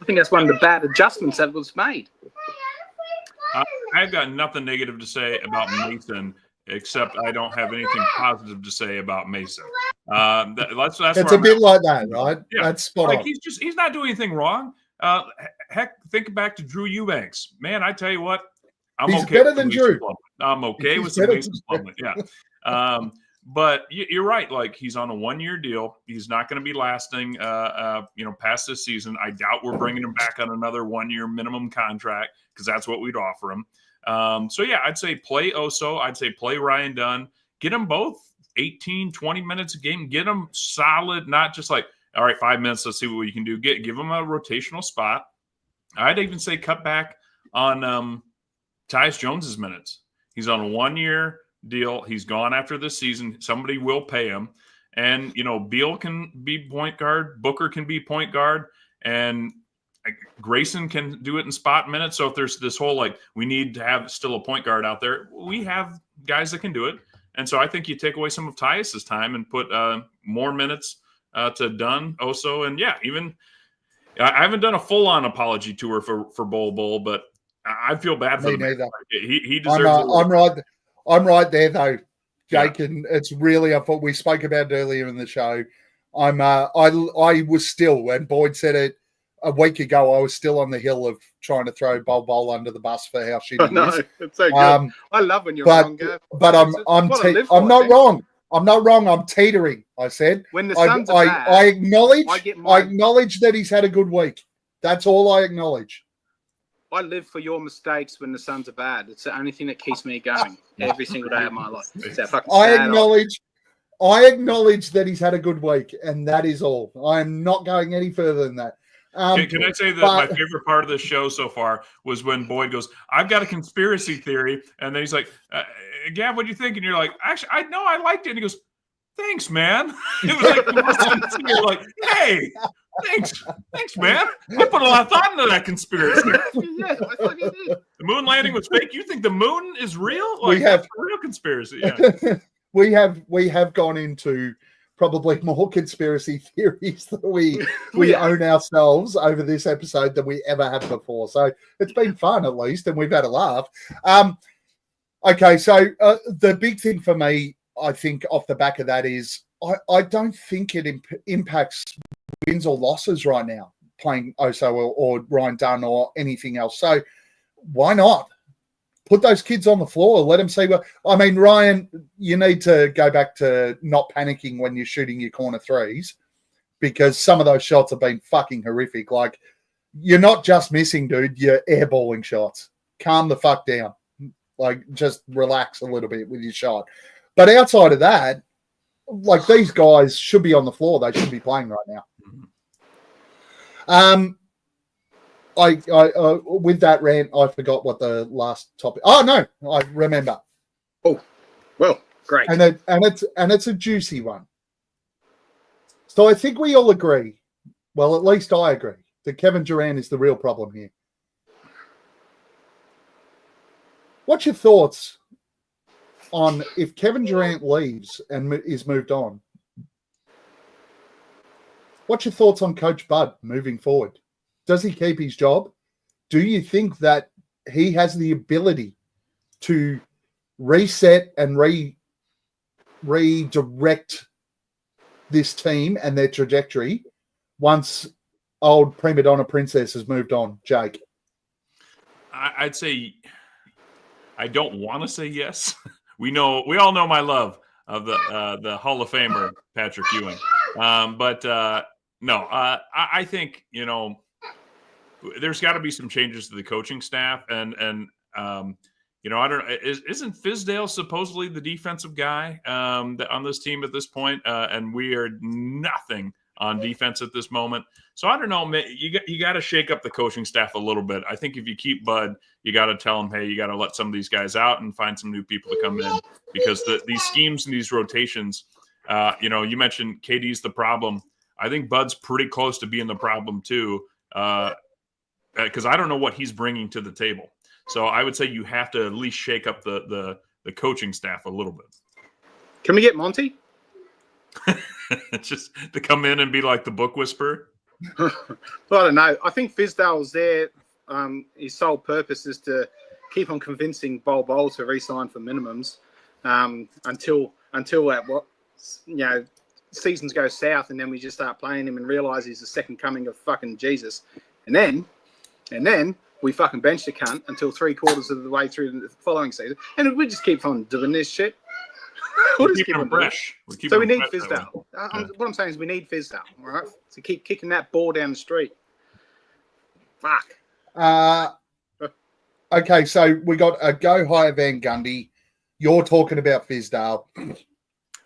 think that's one of the bad adjustments that was made. I've got nothing negative to say about Mason, except I don't have anything positive to say about Mason. That's it's a bit like that, right? Yeah. That's spot on. He's not doing anything wrong. Heck, think back to Drew Eubanks. Man, I tell you what, he's okay better than Drew. I'm okay with some Mason Plumlee. Yeah. But you're right. Like, he's on a 1-year deal. He's not going to be lasting, past this season. I doubt we're bringing him back on another 1-year minimum contract because that's what we'd offer him. So, yeah, I'd say play Oso. I'd say play Ryan Dunn. Get them both 18, 20 minutes a game. Get them solid, not just like, all right, 5 minutes, let's see what you can do. Give them a rotational spot. I'd even say cut back on Tyus Jones's minutes. He's on a 1-year deal. He's gone after this season. Somebody will pay him. And, Beal can be point guard. Booker can be point guard. And Grayson can do it in spot minutes. So if there's this whole, we need to have still a point guard out there, we have guys that can do it. And so I think you take away some of Tyus's time and put more minutes to Dunn, Oso. And, yeah, even I haven't done a full-on apology tour for Bull, but I feel bad for him. He deserves it. I'm right there though, Jake, and it's really. I thought we spoke about it earlier in the show. I was still, and Boyd said it a week ago. I was still on the hill of trying to throw Bull under the bus for how shitty he is. It's so good. I love when you're wrong, Gav. But I'm not wrong. I'm not wrong. I'm teetering. I said when the Suns are bad, I acknowledge that he's had a good week. That's all I acknowledge. I live for your mistakes when the Suns are bad. It's the only thing that keeps me going every single day of my life. It's that fucking I sad acknowledge that he's had a good week, and that is all. I'm not going any further than that. Can I say that my favorite part of the show so far was when Boyd goes, "I've got a conspiracy theory," and then he's like, "Gav, what do you think?" And you're like, "Actually, I liked it." And he goes, "Thanks, man." It was like the most sincere, like, "Hey, thanks, man. I put a lot of thought into that conspiracy." Yeah, I fucking did. The moon landing was fake. You think the moon is real? We have that's a real conspiracy. Yeah. we have gone into probably more conspiracy theories that we own ourselves over this episode than we ever have before. So it's been fun at least, and we've had a laugh. Okay, so the big thing for me, I think, off the back of that is I don't think it impacts wins or losses right now, playing Oso or Ryan Dunn or anything else. So why not? Put those kids on the floor. Let them see what. I mean, Ryan, you need to go back to not panicking when you're shooting your corner threes, because some of those shots have been fucking horrific. Like, you're not just missing, dude. You're airballing shots. Calm the fuck down. Like, just relax a little bit with your shot. But outside of that, like, these guys should be on the floor. They should be playing right now. I with that rant, I forgot what the last topic. Oh no, I remember. Oh, well, great. And it's a juicy one. So I think we all agree. Well, at least I agree that Kevin Durant is the real problem here. What's your thoughts on if Kevin Durant leaves and is moved on? What's your thoughts on Coach Bud moving forward? Does he keep his job? Do you think that he has the ability to reset and redirect this team and their trajectory once old prima donna princess has moved on, Jake? I'd say I don't want to say yes. We all know my love of the Hall of Famer Patrick Ewing, but no, I think there's got to be some changes to the coaching staff, and I don't. Isn't Fizdale supposedly the defensive guy on this team at this point? And we are nothing on defense at this moment. So I don't know. You got to shake up the coaching staff a little bit. I think if you keep Bud, you got to tell him, hey, you got to let some of these guys out and find some new people to come in, because these schemes and these rotations. You mentioned KD's the problem. I think Bud's pretty close to being the problem too. Because I don't know what he's bringing to the table. So I would say you have to at least shake up the coaching staff a little bit. Can we get Monty? Just to come in and be like the book whisperer? Well, I don't know. I think Fizdale's there. His sole purpose is to keep on convincing Bol to re-sign for minimums until seasons go south, and then we just start playing him and realize he's the second coming of fucking Jesus. And then we fucking bench the cunt until 3/4 of the way through the following season. And we just keep on doing this shit. We'll just keep them fresh. So we need Fizdale. What I'm saying is we need Fizdale, all right? To keep kicking that ball down the street. Fuck. Okay, so we got a go higher Van Gundy. You're talking about Fizdale.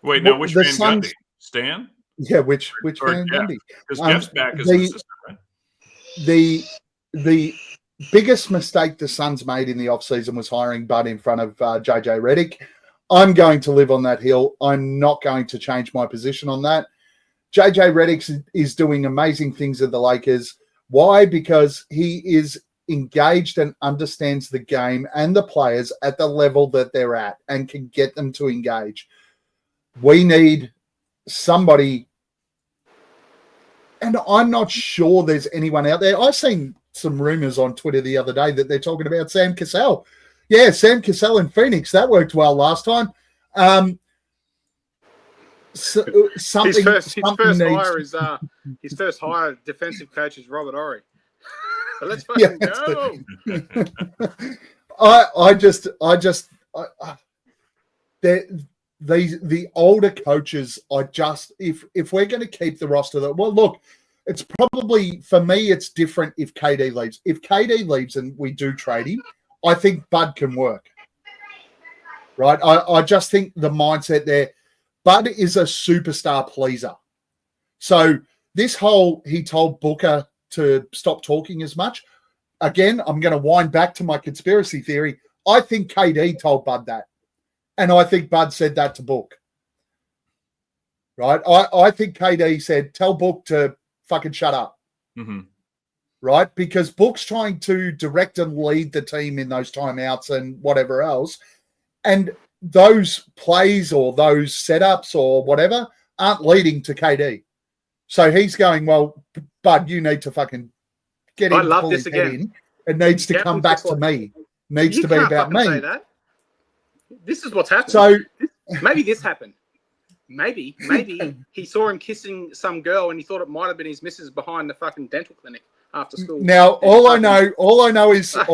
Wait, no, which Van Gundy? Stan? Yeah, which Van Gundy? Because Jeff's back as an assistant, right? The biggest mistake the Suns made in the offseason was hiring Bud in front of JJ Redick. I'm going to live on that hill. I'm not going to change my position on that. JJ Redick is doing amazing things at the Lakers. Why? Because he is engaged and understands the game and the players at the level that they're at and can get them to engage. We need somebody, and I'm not sure there's anyone out there. I've seen some rumors on Twitter the other day that they're talking about Sam Cassell. Yeah, Sam Cassell in Phoenix. That worked well last time. His first hire defensive coach is Robert Horry. Let's fucking go. The older coaches, if we're going to keep the roster, look, It's probably, for me, it's different if KD leaves. If KD leaves and we do trade him, I think Bud can work. Right? I just think the mindset there, Bud is a superstar pleaser. So this whole, he told Booker to stop talking as much. Again, I'm going to wind back to my conspiracy theory. I think KD told Bud that. And I think Bud said that to Book. Right? I think KD said, tell Book to fucking shut up. Mm-hmm. Right? Because Book's trying to direct and lead the team in those timeouts and whatever else. And those plays or those setups or whatever aren't leading to KD. So he's going, well, Bud, you need to fucking get in. I love this again. It needs to come back to me. Needs to be about me. Say that. This is what's happened. So maybe this happened. Maybe he saw him kissing some girl and he thought it might have been his missus behind the fucking dental clinic after school. Now, all I know is that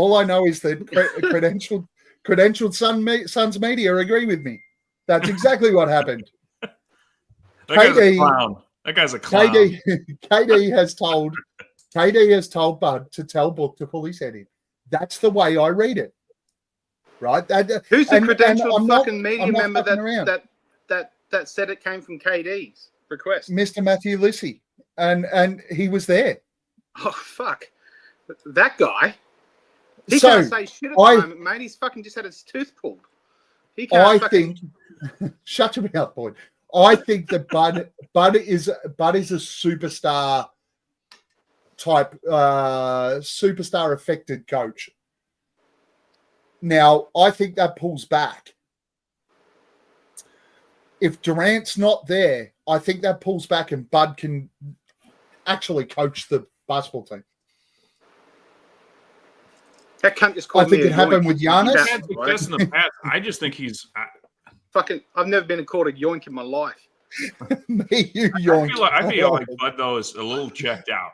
credentialed Suns media agree with me. That's exactly what happened. That guy's a clown. KD has told Bud to tell Book to pull his head in. That's the way I read it. Right? Who's the credentialed fucking media member that said it came from KD's request? Mr. Matthew Lissy. And he was there. Oh, fuck. That guy. He can't say shit at the moment, mate. He's fucking just had his tooth pulled. He can't shut your mouth, boy. I think that Bud is a superstar type, superstar affected coach. Now, I think that pulls back. If Durant's not there, I think that pulls back and Bud can actually coach the basketball team. That cunt just called I think me it happened with Giannis. He's had success in the past. I just think he's fucking. I've never been called a yoink in my life. Me, you yoink. I feel like Bud though is a little checked out.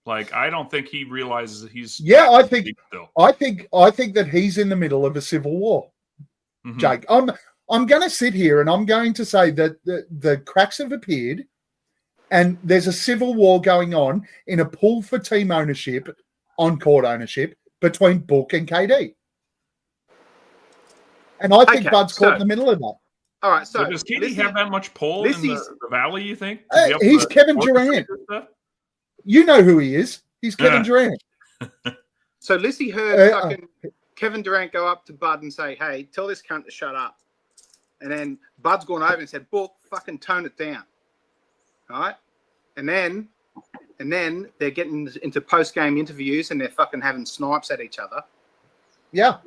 Like I don't think he realizes that he's. Yeah, I think that he's in the middle of a civil war. Mm-hmm. Jake, I'm going to sit here and I'm going to say that the cracks have appeared, and there's a civil war going on in a pull for team ownership, on court ownership between Book and KD. And I think Bud's caught in the middle of that. All right, so does KD have that much pull in the Valley, you think? He's Kevin Durant. You know who he is. He's Kevin Durant. So Lissy heard fucking Kevin Durant go up to Bud and say, hey, tell this cunt to shut up. And then Bud's gone over and said, Book, fucking tone it down. All right? And then they're getting into post-game interviews and they're fucking having snipes at each other. Yeah.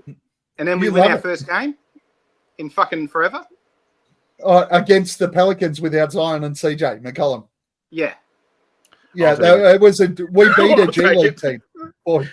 And then we win our first game in fucking forever. Against the Pelicans without Zion and CJ McCollum. Yeah. Yeah, we beat a G League team. We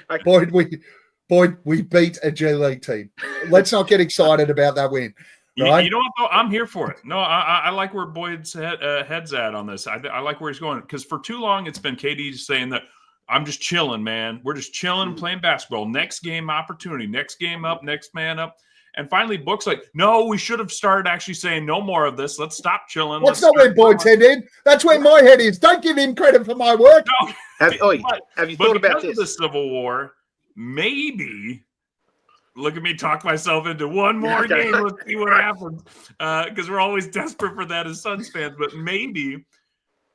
beat a G League team. Let's not get excited about that win. Right? You know what, though? I'm here for it. No, I like where Boyd's head's at on this. I like where he's going. Because for too long, it's been KD saying that I'm just chilling, man. We're just chilling and playing basketball. Next game opportunity. Next game up. Next man up. And finally, Book's like, no, we should have started actually saying no more of this. Let's stop chilling. That's not where Boyd's head is. That's where my head is. Don't give him credit for my work. No. Have you thought about this? Because of the Civil War, maybe – look at me talk myself into one more game. Let's see what happens. Because we're always desperate for that as Suns fans. But maybe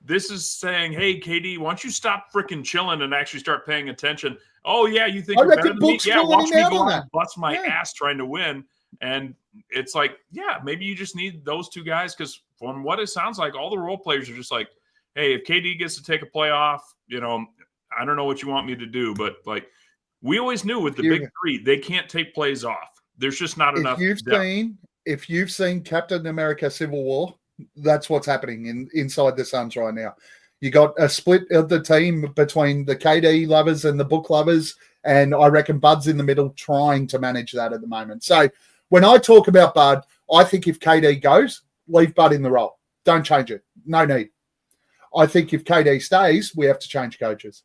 this is saying, hey, KD, why don't you stop freaking chilling and actually start paying attention? Oh, yeah, you think you're better than me? Yeah, watch me go out and bust my ass trying to win. And it's like, yeah, maybe you just need those two guys. Because from what it sounds like, all the role players are just like, hey, if KD gets to take a play off, I don't know what you want me to do. But, like, we always knew with the big three, they can't take plays off. There's just not enough. If you've seen Captain America Civil War, that's what's happening inside the Suns right now. You got a split of the team between the KD lovers and the Book lovers, and I reckon Bud's in the middle trying to manage that at the moment. So when I talk about Bud, I think if KD goes, leave Bud in the role. Don't change it. No need. I think if KD stays, we have to change coaches.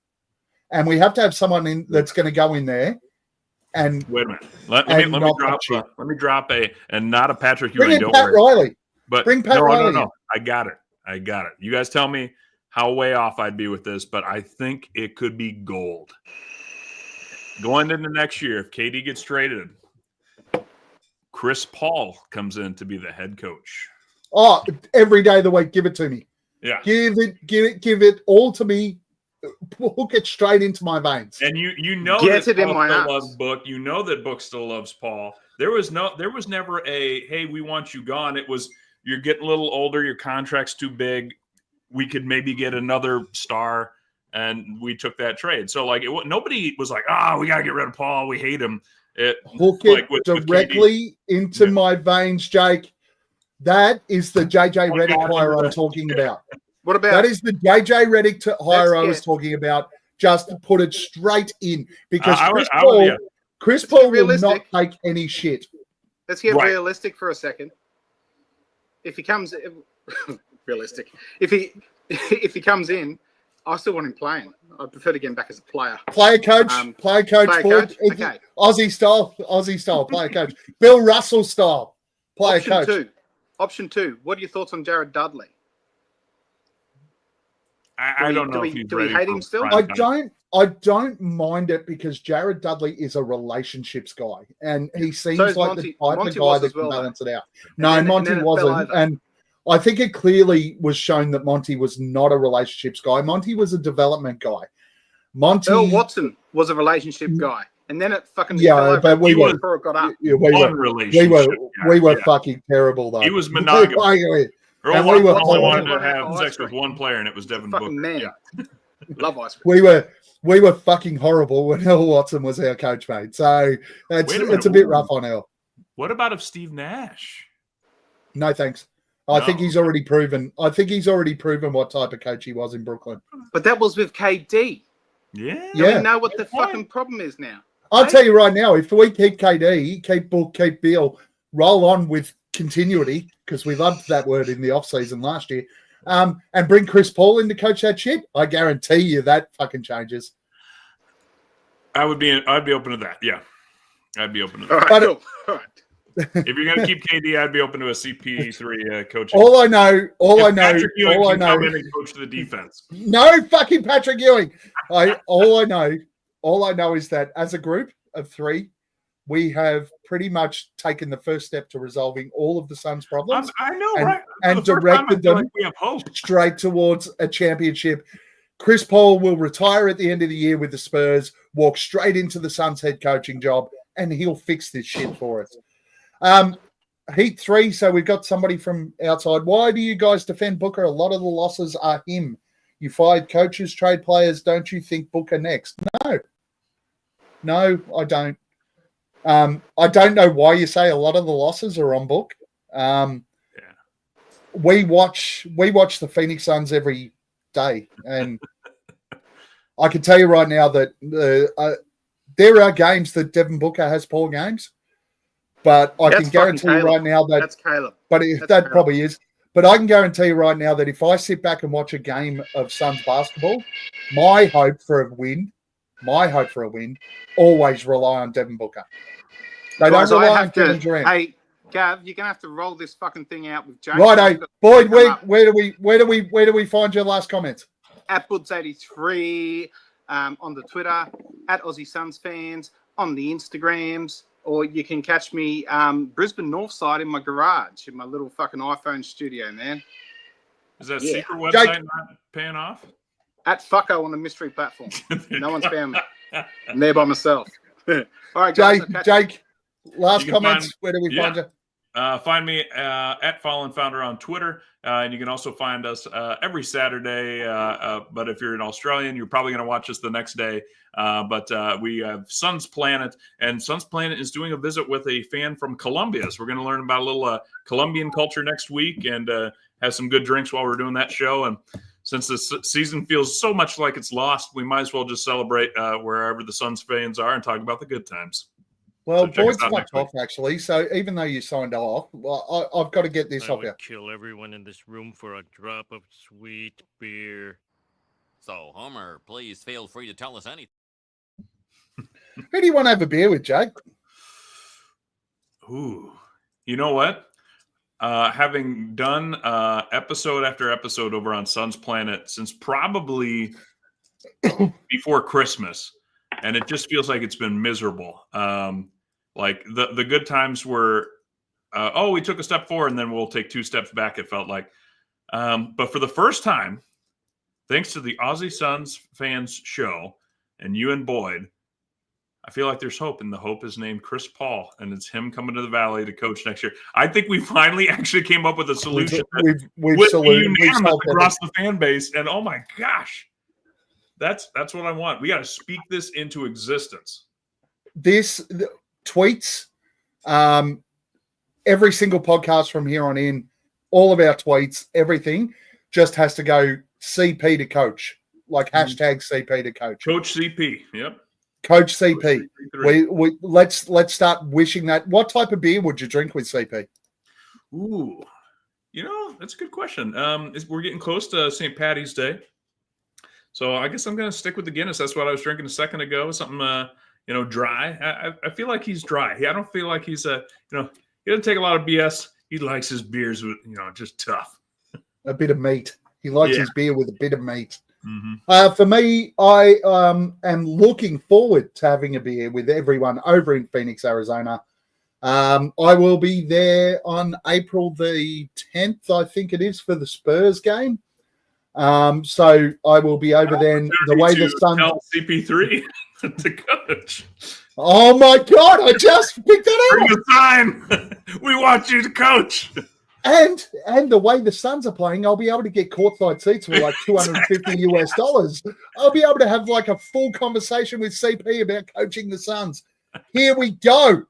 And we have to have someone in that's going to go in there and wait a minute. Let me drop and not a Patrick Ewing. Bring in Pat Riley. But bring Pat Riley. No. I got it. You guys tell me how way off I'd be with this, but I think it could be gold. Going into next year, if KD gets traded, Chris Paul comes in to be the head coach. Oh, every day of the week, give it to me. Yeah. Give it all to me. Hook it straight into my veins. And you know Get that it in Paul my still ass. loves Book. You know that Book still loves Paul. There was never a, hey, we want you gone. It was, you're getting a little older, your contract's too big. We could maybe get another star, and we took that trade. So like nobody was like, we got to get rid of Paul. We hate him. Hook like it with directly into my veins, Jake. That is the JJ Redick hire I'm talking about. What about That is the JJ Redick hire I was talking about. Just put it straight in because Chris Paul will not take any shit. Let's get realistic for a second. If he comes realistic, if he comes in, I still want him playing. I prefer to get him back as a player. Player coach. Okay. Aussie style. Player coach. Bill Russell style. Player coach. Option two. What are your thoughts on Jared Dudley? I don't know if he's do ready. We hate him still? I don't mind it because Jared Dudley is a relationships guy, and he seems like the type of guy that can balance it out. No, Monty wasn't, and I think it clearly was shown that Monty was not a relationships guy. Monty was a development guy. Earl Watson was a relationship guy, and then it fucking but we were fucking terrible though. He was monogamous. Earl Watson only wanted to have sex with one player, and it was Devin Booker. Man. Yeah. Love ice cream. We were fucking horrible when Earl Watson was our coach, mate. So it's a bit rough on Earl. What about if Steve Nash? No thanks. I think he's already proven. what type of coach he was in Brooklyn. But that was with KD. Yeah. We know what the fucking problem is now. I'll tell you right now, if we keep KD, keep Book, keep Beal, roll on with continuity, because we loved that word in the offseason last year, and bring Chris Paul in to coach that shit, I guarantee you that fucking changes. I'd be open to that. Yeah. I'd be open to that. All right. If you're going to keep KD, I'd be open to a CP3 coaching. All I know. Patrick Ewing can come in and coach the defense. No fucking Patrick Ewing. All I know is that as a group of three, we have pretty much taken the first step to resolving all of the Suns' problems. I know, right? And directed them we have hope. straight towards a championship. Chris Paul will retire at the end of the year with the Spurs, walk straight into the Suns' head coaching job, and he'll fix this shit for us. Heat 3, so we've got somebody from outside. Why do you guys defend Booker? A lot of the losses are him. You fired coaches, trade players. Don't you think Booker next? No, I don't. I don't know why you say a lot of the losses are on Book. We watch the Phoenix Suns every day, and I can tell you right now that there are games that Devin Booker has poor games. But I can guarantee you right now that that's Caleb. But that probably is. But I can guarantee you right now that if I sit back and watch a game of Suns basketball, my hope for a win, always rely on Devin Booker. They don't rely on Kevin Durant. Hey, Gav, you're gonna have to roll this fucking thing out with James. Right, Boyd. Where do we find your last comments? At Buds83 on the Twitter, at Aussie Suns Fans on the Instagrams. Or you can catch me Brisbane Northside in my garage, in my little fucking iPhone studio, man. Is that secret website not paying off? At Fucko on the mystery platform. No one's found me. I'm there by myself. All right, guys. Jake, last comments. Where do we find you? Find me at Fallen Founder on Twitter. And you can also find us every Saturday. But if you're an Australian, you're probably going to watch us the next day. But we have Suns Planet, and Suns Planet is doing a visit with a fan from Colombia. So we're going to learn about a little Colombian culture next week and have some good drinks while we're doing that show. And since the season feels so much like it's lost, we might as well just celebrate wherever the Suns fans are and talk about the good times. Well, Boyd's fucked off, actually. So even though you signed off, I've got to get this off you. Kill everyone in this room for a drop of sweet beer. So, Homer, please feel free to tell us anything. Who do you want to have a beer with, Jake? Ooh, you know what? having done episode after episode over on Suns Planet since probably before Christmas, and it just feels like it's been miserable. Like the good times were, we took a step forward and then we'll take 2 steps back, it felt like. But for the first time, thanks to the Aussie Suns Fans show and you and Boyd, I feel like there's hope, and the hope is named Chris Paul, and it's him coming to the Valley to coach next year. I think we finally actually came up with a solution we've unanimous across the fan base, and oh my gosh, that's what I want. We got to speak this into existence. Tweets, every single podcast from here on in, all of our tweets, everything just has to go CP to coach, like hashtag CP to coach. Coach CP, yep. Coach CP. We let's start wishing that. What type of beer would you drink with CP? Ooh, that's a good question. We're getting close to St. Paddy's Day, so I guess I'm going to stick with the Guinness. That's what I was drinking a second ago. Something dry. I feel like he's dry. I don't feel like he's he doesn't take a lot of BS. He likes his beers with just tough. A bit of meat. He likes his beer with a bit of meat. Mm-hmm. For me, I am looking forward to having a beer with everyone over in Phoenix, Arizona. I will be there on April the 10th, I think it is, for the Spurs game. So I will be over there. The way the sun CP3 to coach. Oh my God! I just picked that up. Bring the sign. We want you to coach. And the way the Suns are playing, I'll be able to get courtside seats for like $250. I'll be able to have like a full conversation with CP about coaching the Suns. Here we go.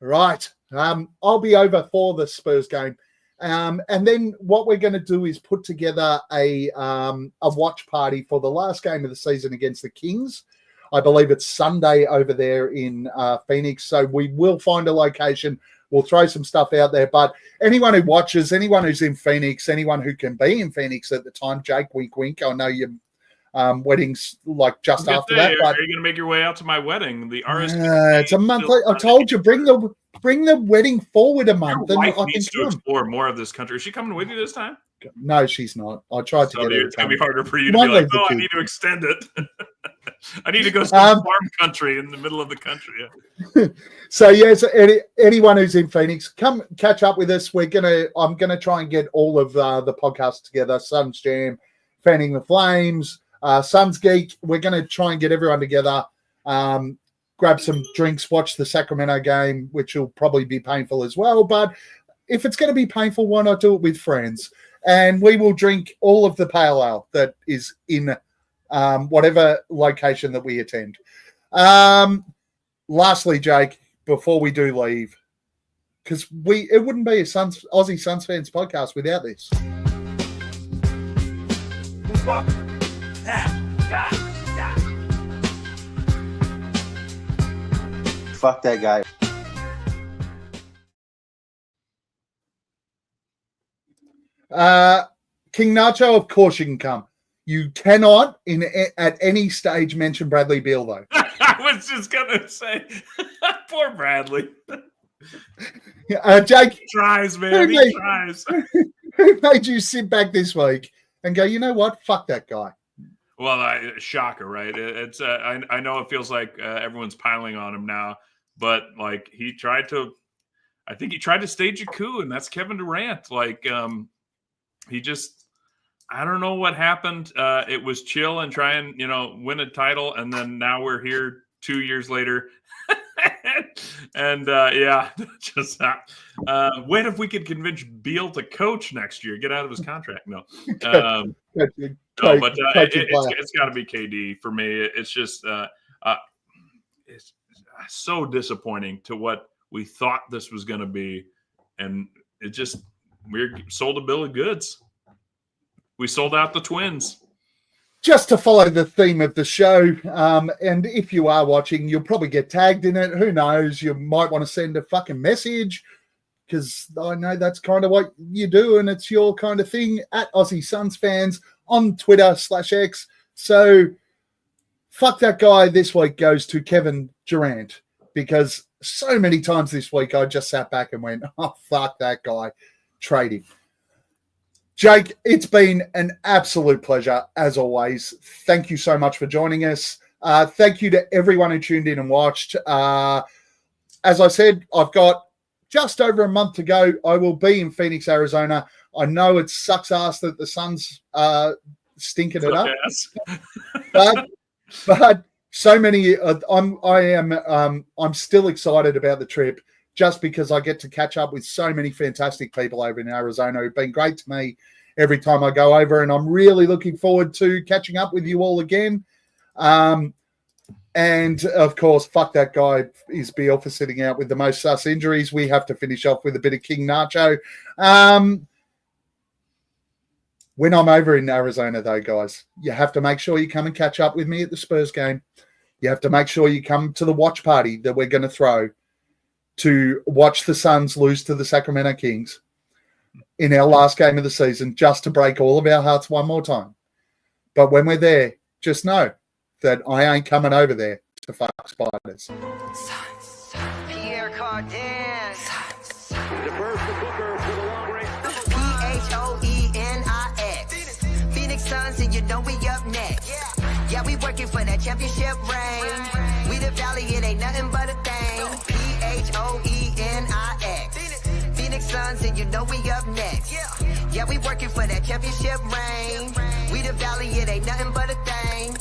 Right. I'll be over for the Spurs game. And then what we're going to do is put together a watch party for the last game of the season against the Kings. I believe it's Sunday over there in Phoenix. So we will find a location. We'll throw some stuff out there. But anyone who watches, anyone who's in Phoenix, anyone who can be in Phoenix at the time, Jake, wink, wink. I know your wedding's like just after that. But are you going to make your way out to my wedding? The RSVP. It's a month. I told you, bring the wedding forward a month. Your wife needs to explore more of this country. Is she coming with you this time? No, she's not. I tried to get her. It's going to be harder for you to be like, I need to extend it. I need to go to farm country in the middle of the country. Yeah. So yes, anyone who's in Phoenix, come catch up with us. I'm gonna try and get all of the podcasts together. Suns Jam, Fanning the Flames, Suns Geek. We're gonna try and get everyone together. Grab some drinks, watch the Sacramento game, which will probably be painful as well. But if it's going to be painful, why not do it with friends? And we will drink all of the pale ale that is in whatever location that we attend. Lastly, Jake, before we do leave, because it wouldn't be a Aussie Suns Fans podcast without this. Fuck that guy. King Nacho, of course you can come. You cannot at any stage mention Bradley Beal, though. I was just gonna say, poor Bradley. Jake, he tries, man. He tries. Who made you sit back this week and go, you know what? Fuck that guy. Well, shocker, right? It's I know it feels like everyone's piling on him now, but like I think he tried to stage a coup, and that's Kevin Durant. Like, he just. I don't know what happened. It was chill and try and, win a title. And then now we're here 2 years later. And just wait if we could convince Beal to coach next year, get out of his contract. No, but it's got to be KD for me. It's just it's so disappointing to what we thought this was going to be. And we're sold a bill of goods. We sold out the Twins. Just to follow the theme of the show, and if you are watching, you'll probably get tagged in it. Who knows? You might want to send a fucking message, because I know that's kind of what you do, and it's your kind of thing, at Aussie Suns Fans on Twitter /X. So fuck that guy this week goes to Kevin Durant, because so many times this week, I just sat back and went, oh, fuck that guy, trade him. Jake, it's been an absolute pleasure, as always. Thank you so much for joining us. Thank you to everyone who tuned in and watched. As I said, I've got just over a month to go. I will be in Phoenix, Arizona. I know it sucks ass that the Suns stinking it up. but so many, I'm still excited about the trip just because I get to catch up with so many fantastic people over in Arizona who've been great to me every time I go over, and I'm really looking forward to catching up with you all again. And of course, fuck that guy is Beal for sitting out with the most sus injuries. We have to finish off with a bit of King Nacho. When I'm over in Arizona, though, guys, you have to make sure you come and catch up with me at the Spurs game. You have to make sure you come to the watch party that we're going to throw to watch the Suns lose to the Sacramento Kings in our last game of the season, just to break all of our hearts one more time. But when we're there, just know that I ain't coming over there to fuck spiders. Pierre Cardin. Defers to Booker for the long range. P-H-O-E-N-I-X. Phoenix Suns, and you know we up next. Yeah, we working for that championship ring. We the Valley, it ain't nothing but a thing. P-H-O-E-N-I-X. Phoenix Suns, and you know we up next. Yeah, we working for that championship ring. We the Valley, it ain't nothing but a thing.